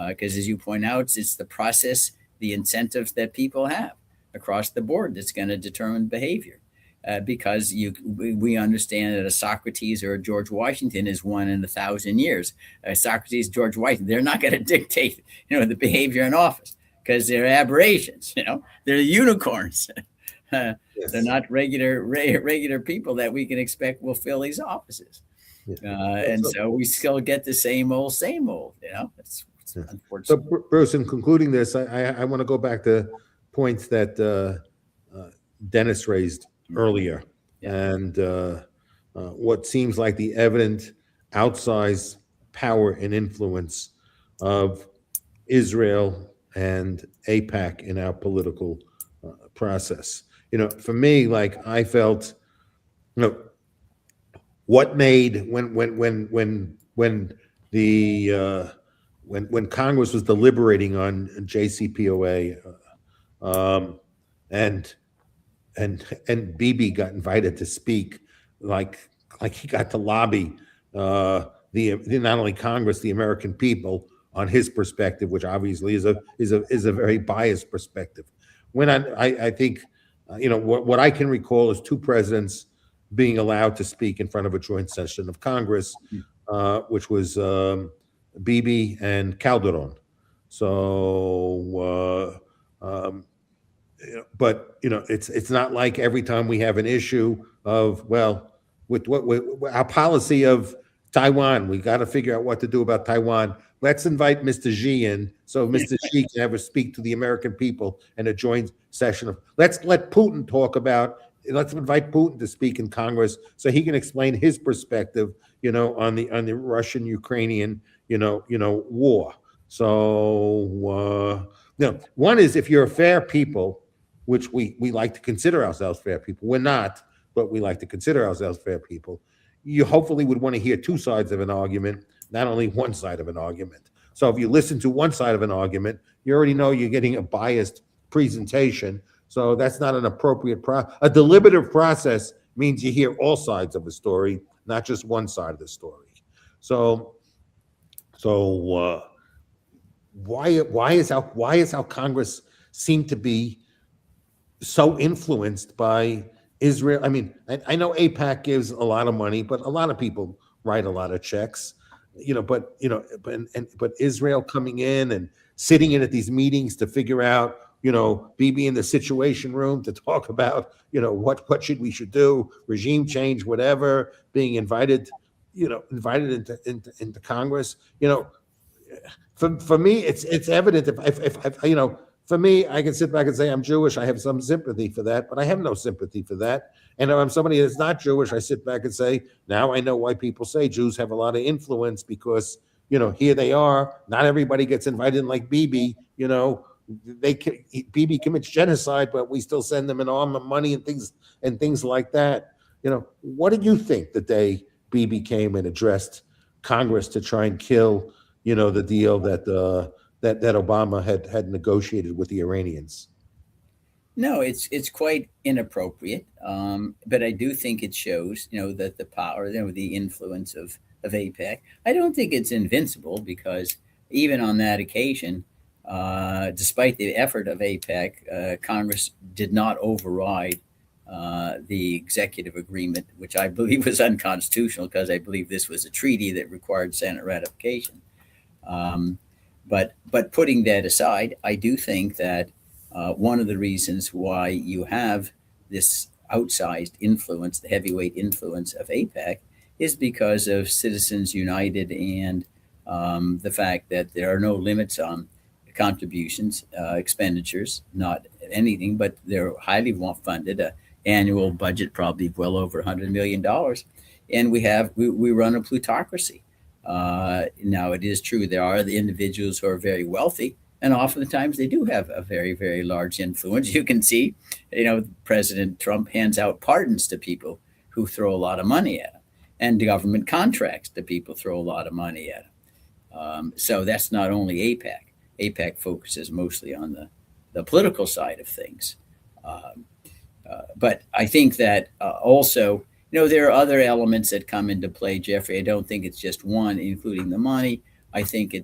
Because as you point out, it's the process, the incentives that people have across the board that's going to determine behavior. Because we understand that a Socrates or a George Washington is one in 1,000 years. Socrates, George Washington, they're not going to dictate, the behavior in office because they're aberrations. They're unicorns. Yes. They're not regular people that we can expect will fill these offices. Yes. And so we still get the same old. It's unfortunate. So, Bruce, in concluding this, I want to go back to points that Dennis raised earlier, and what seems like the evident outsized power and influence of Israel and AIPAC in our political process. For me, like I felt, what made when Congress was deliberating on JCPOA, and Bibi got invited to speak, like he got to lobby the not only Congress, the American people on his perspective, which obviously is a very biased perspective. When I think, what I can recall is two presidents being allowed to speak in front of a joint session of Congress, which was Bibi and Calderon. So. But it's not like every time we have an issue of, with our policy of Taiwan, we got to figure out what to do about Taiwan. Let's invite Mr. Xi in so Mr. Xi can ever speak to the American people in a joint session of. Let's let Putin talk about. Let's invite Putin to speak in Congress so he can explain his perspective, on the Russian-Ukrainian, war. So one is if you're a fair people, which we like to consider ourselves fair people. We're not, but we like to consider ourselves fair people. You hopefully would want to hear two sides of an argument, not only one side of an argument. So if you listen to one side of an argument, you already know you're getting a biased presentation. So that's not an appropriate a deliberative process means you hear all sides of a story, not just one side of the story. So why is our Congress seem to be so influenced by Israel? I mean, I know AIPAC gives a lot of money, but a lot of people write a lot of checks. but Israel coming in and sitting in at these meetings to figure out, Bibi in the Situation Room to talk about, what we should do, regime change, whatever, being invited into Congress. For me, it's evident if for me, I can sit back and say I'm Jewish. I have some sympathy for that, but I have no sympathy for that. And if I'm somebody that's not Jewish, I sit back and say, now I know why people say Jews have a lot of influence because, here they are. Not everybody gets invited in like Bibi. Bibi commits genocide, but we still send them an arm of money and things like that. What did you think the day Bibi came and addressed Congress to try and kill, the deal that Obama had negotiated with the Iranians? No, it's quite inappropriate. But I do think it shows, that the power, the influence of AIPAC. I don't think it's invincible because even on that occasion, despite the effort of AIPAC, Congress did not override the executive agreement, which I believe was unconstitutional because I believe this was a treaty that required Senate ratification. But putting that aside, I do think that one of the reasons why you have this outsized influence, the heavyweight influence of AIPAC, is because of Citizens United and the fact that there are no limits on contributions, expenditures, not anything, but they're highly funded. Annual budget probably well over $100 million, and we run a plutocracy. Now it is true there are the individuals who are very wealthy, and oftentimes they do have a very, very large influence. You can see, President Trump hands out pardons to people who throw a lot of money at him, and government contracts to people throw a lot of money at him. So that's not only AIPAC. AIPAC focuses mostly on the political side of things. But I think that also, there are other elements that come into play, Jeffrey. I don't think it's just one, including the money. I think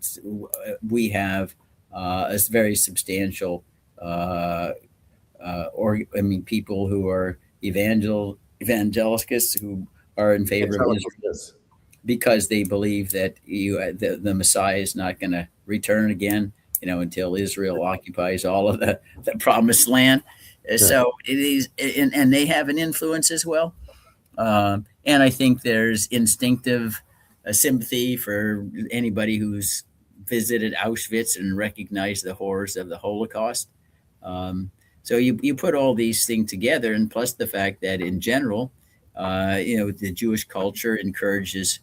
we have a very substantial, people who are evangelicals who are in favor of Israel because they believe that the Messiah is not going to return again, until Israel occupies all of the promised land. Yeah. So it is, and they have an influence as well. And I think there's instinctive sympathy for anybody who's visited Auschwitz and recognized the horrors of the Holocaust. So you put all these things together, and plus the fact that in general, the Jewish culture encourages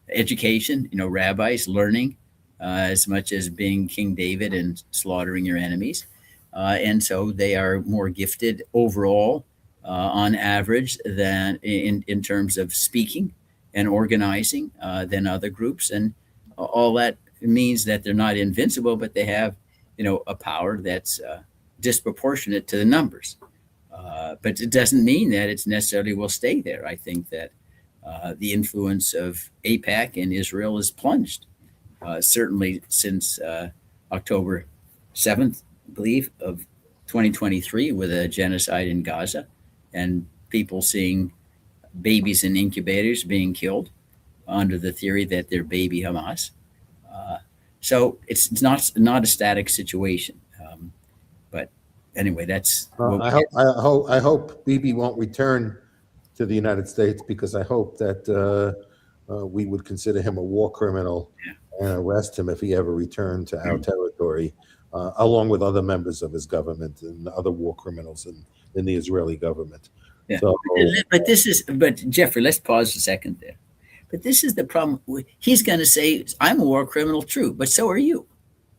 education, rabbis learning as much as being King David and slaughtering your enemies. And so they are more gifted overall, on average, than in terms of speaking and organizing than other groups. And all that means that they're not invincible, but they have, a power that's disproportionate to the numbers. But it doesn't mean that it's necessarily will stay there. I think that the influence of AIPAC in Israel is plunged, certainly since October 7th, I believe, of 2023, with a genocide in Gaza and people seeing babies in incubators being killed under the theory that they're baby Hamas. So it's not a static situation. But anyway, that's. I hope Bibi won't return to the United States, because I hope that we would consider him a war criminal and arrest him if he ever returned to our territory, along with other members of his government and other war criminals in the Israeli government. Yeah. So, but Jeffrey, let's pause a second there. But this is the problem. He's going to say, I'm a war criminal, true, but so are you.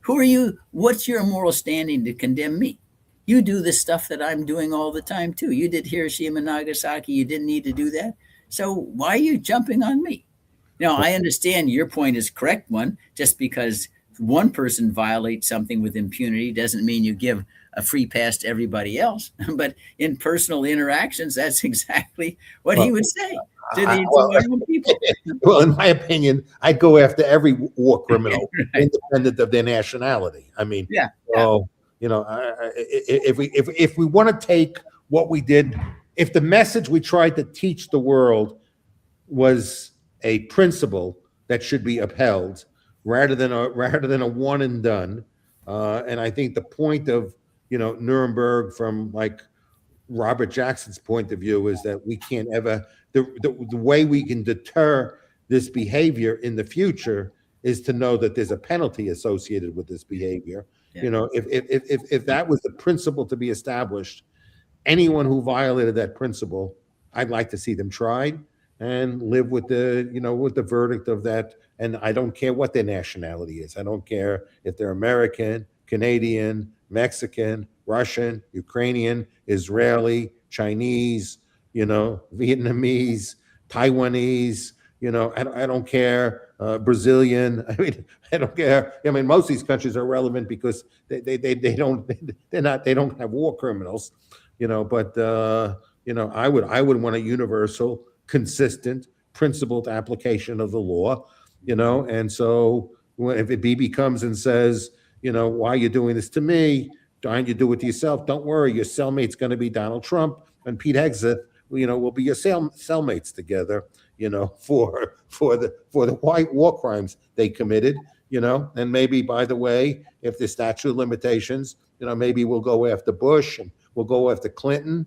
Who are you? What's your moral standing to condemn me? You do the stuff that I'm doing all the time, too. You did Hiroshima and Nagasaki. You didn't need to do that. So why are you jumping on me? Now, I understand your point is a correct one. Just because one person violates something with impunity doesn't mean you give a free pass to everybody else. But in personal interactions, that's exactly what he would say to the people. Well, in my opinion, I'd go after every war criminal, right, independent of their nationality. I mean, if we want to take what we did, if the message we tried to teach the world was a principle that should be upheld rather than a one and done. And I think the point of, Nuremberg, from like Robert Jackson's point of view, is that we can't ever, the way we can deter this behavior in the future is to know that there's a penalty associated with this behavior. Yeah. If that was the principle to be established, anyone who violated that principle, I'd like to see them tried and live with the verdict of that. And I don't care what their nationality is. I don't care if they're American, Canadian, Mexican, Russian, Ukrainian, Israeli, Chinese, Vietnamese, Taiwanese, I don't care, Brazilian. I mean, I don't care. I mean, most of these countries are relevant because they don't have war criminals, but I would want a universal, consistent, principled application of the law, and so if BB comes and says, why are you doing this to me? Don't you do it to yourself? Don't worry, your cellmate's going to be Donald Trump, and Pete Hegseth, will be your cellmates together, for the white war crimes they committed, and maybe, by the way, if the statute of limitations, maybe we'll go after Bush and we'll go after Clinton.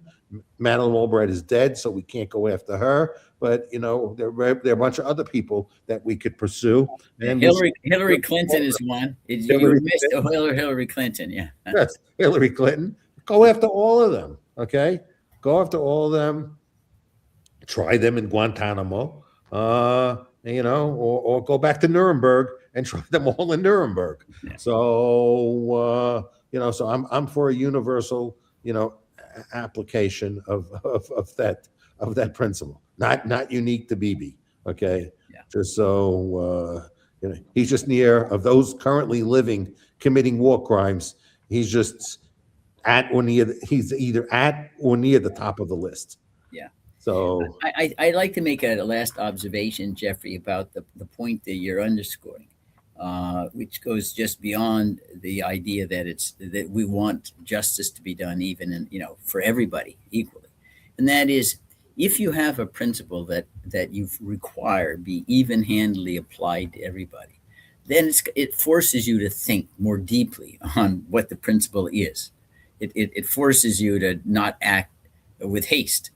Madeleine Albright is dead, so we can't go after her. But there are a bunch of other people that we could pursue. And Hillary Clinton is one. You missed Hillary Clinton, yeah. Yes, Hillary Clinton. Go after all of them. Okay, go after all of them. Try them in Guantanamo. Or go back to Nuremberg and try them all in Nuremberg. Yeah. So so I'm for a universal, application of that principle, not unique to BB. Okay, yeah. Just so he's just near, of those currently living committing war crimes, he's just he's either at or near the top of the list. Yeah. So I'd like to make a last observation, Jeffrey, about the point that you're underscoring, which goes just beyond the idea that we want justice to be done even for everybody equally. And that is, if you have a principle that you require be even-handedly applied to everybody, then it forces you to think more deeply on what the principle is. It forces you to not act with haste,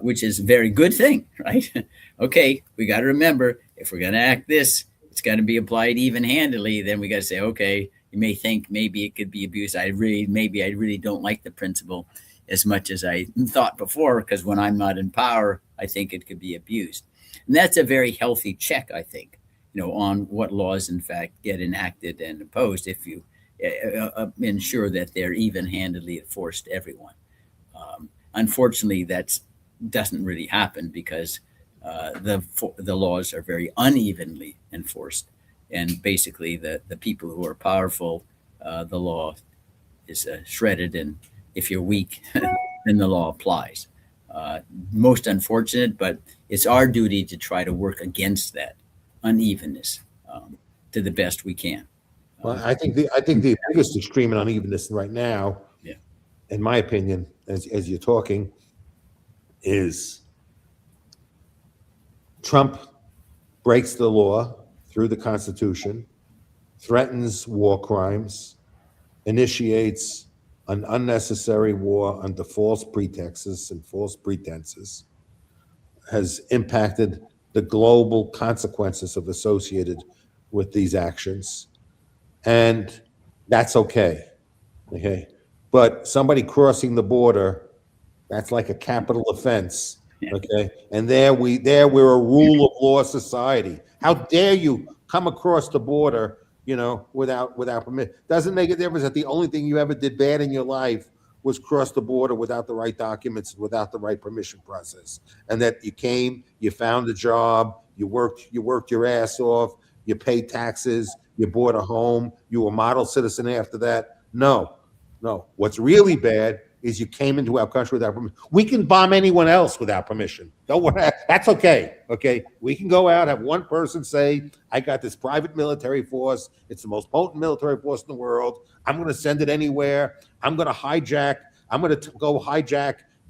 which is a very good thing, right? Okay, we got to remember, if we're going to act this, it's got to be applied even-handedly. Then we got to say, okay, you may think maybe it could be abused. I really don't like the principle as much as I thought before, because when I'm not in power, I think it could be abused. And that's a very healthy check, I think, on what laws, in fact, get enacted and imposed if you ensure that they're even-handedly enforced to everyone. Unfortunately, that doesn't really happen because the laws are very unevenly enforced. And basically, the people who are powerful, the law is shredded, and if you're weak, then the law applies. Most unfortunate, but it's our duty to try to work against that unevenness to the best we can. Well, I think the biggest extreme in unevenness right now, yeah, in my opinion, as you're talking, is Trump breaks the law through the Constitution, threatens war crimes, initiates an unnecessary war under false pretexts and false pretenses, has impacted the global consequences associated with these actions. And that's okay. But somebody crossing the border, that's like a capital offense. Yeah. Okay. And there we're a rule of law society. How dare you come across the border, without permission? Doesn't make a difference that the only thing you ever did bad in your life was cross the border without the right documents, without the right permission process. And that you came, you found a job, you worked your ass off, you paid taxes, you bought a home, you were a model citizen after that. No. What's really bad is you came into our country without permission. We can bomb anyone else without permission. Don't worry. That's okay. Okay. We can go out, have one person say, I got this private military force. It's the most potent military force in the world. I'm going to send it anywhere. I'm going to hijack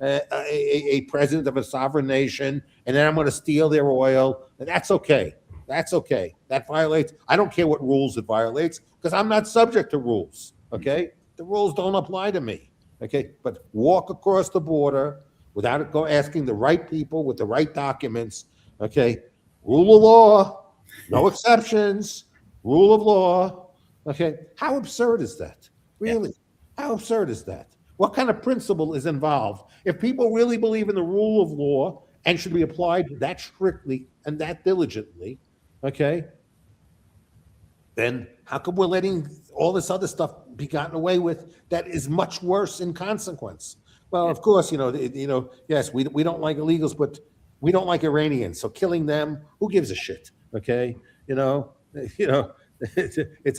a president of a sovereign nation, and then I'm going to steal their oil. And that's okay. That's okay. That violates. I don't care what rules it violates because I'm not subject to rules. Okay, the rules don't apply to me. Okay, but walk across the border without asking the right people with the right documents. Okay, rule of law, no exceptions. Rule of law. Okay, how absurd is that? Really, how absurd is that? What kind of principle is involved? If people really believe in the rule of law and should be applied that strictly and that diligently, okay, then how come we're letting all this other stuff be gotten away with that is much worse in consequence? Well, of course, yes, we don't like illegals, but we don't like Iranians. So killing them, who gives a shit? Okay, it's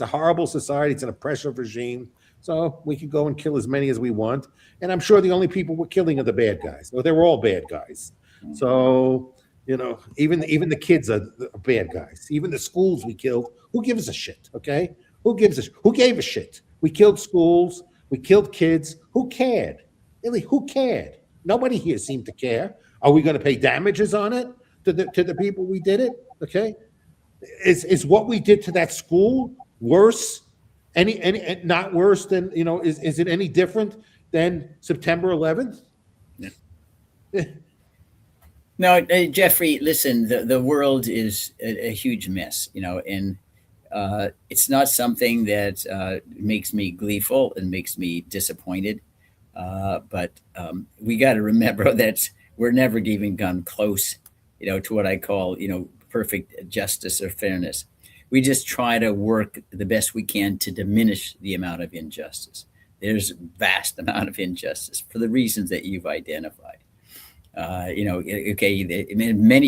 a horrible society. It's an oppressive regime. So we can go and kill as many as we want. And I'm sure the only people we're killing are the bad guys. Well, they were all bad guys. So, even the kids are bad guys. Even the schools we killed, who gives a shit? Okay? Who gave a shit? We killed schools. We killed kids. Who cared? Really, who cared? Nobody here seemed to care. Are we going to pay damages on it to the people we did it? Okay? Is what we did to that school worse? Any not worse than is it any different than September 11th? Yeah. No, Jeffrey, listen, the world is a huge mess, and it's not something that makes me gleeful and makes me disappointed. But we got to remember that we're never even gone close, to what I call, perfect justice or fairness. We just try to work the best we can to diminish the amount of injustice. There's a vast amount of injustice for the reasons that you've identified. Many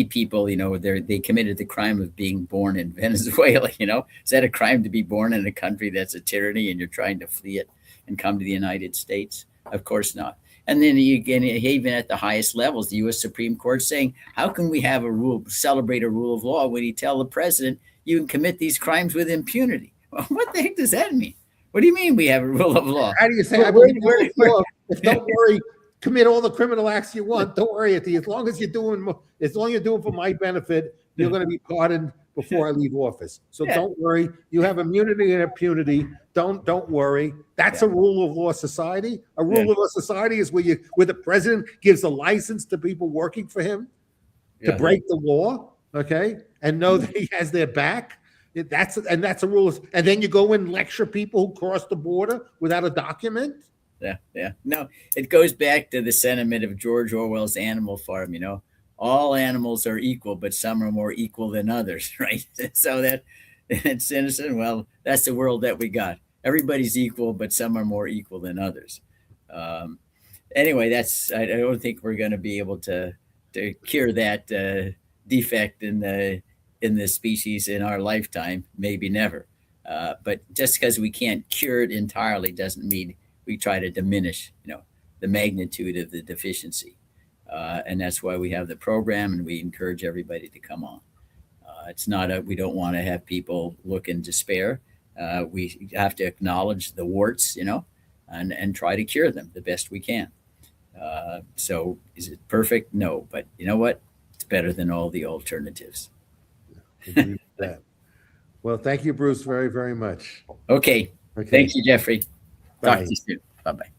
people, they committed the crime of being born in Venezuela. Is that a crime to be born in a country that's a tyranny and you're trying to flee it and come to the United States? Of course not. And then even at the highest levels, the U.S. Supreme Court saying, how can we have celebrate a rule of law when you tell the president you can commit these crimes with impunity? Well, what the heck does that mean? What do you mean we have a rule of law? How do you say, I believe in the rule of law? Don't worry, commit all the criminal acts you want. Don't worry, as long as you're doing for my benefit, you're going to be pardoned before I leave office. So don't worry. You have immunity and impunity. Don't worry. That's a rule of law society. A rule of law society is where the president gives a license to people working for him to break the law, okay, and know that he has their back. That's a rule. And then you go and lecture people who cross the border without a document. Yeah. No, it goes back to the sentiment of George Orwell's Animal Farm. All animals are equal, but some are more equal than others, right? So that it's innocent. Well, that's the world that we got. Everybody's equal, but some are more equal than others. Anyway, I don't think we're going to be able to cure that defect in the species in our lifetime. Maybe never. But just because we can't cure it entirely doesn't mean we try to diminish, the magnitude of the deficiency. And that's why we have the program and we encourage everybody to come on. It's not we don't want to have people look in despair. We have to acknowledge the warts, and try to cure them the best we can. So is it perfect? No, but you know what? It's better than all the alternatives. Well, thank you, Bruce, very, very much. Okay. Thank you, Jeffrey. Bye. Talk to you soon. Bye-bye.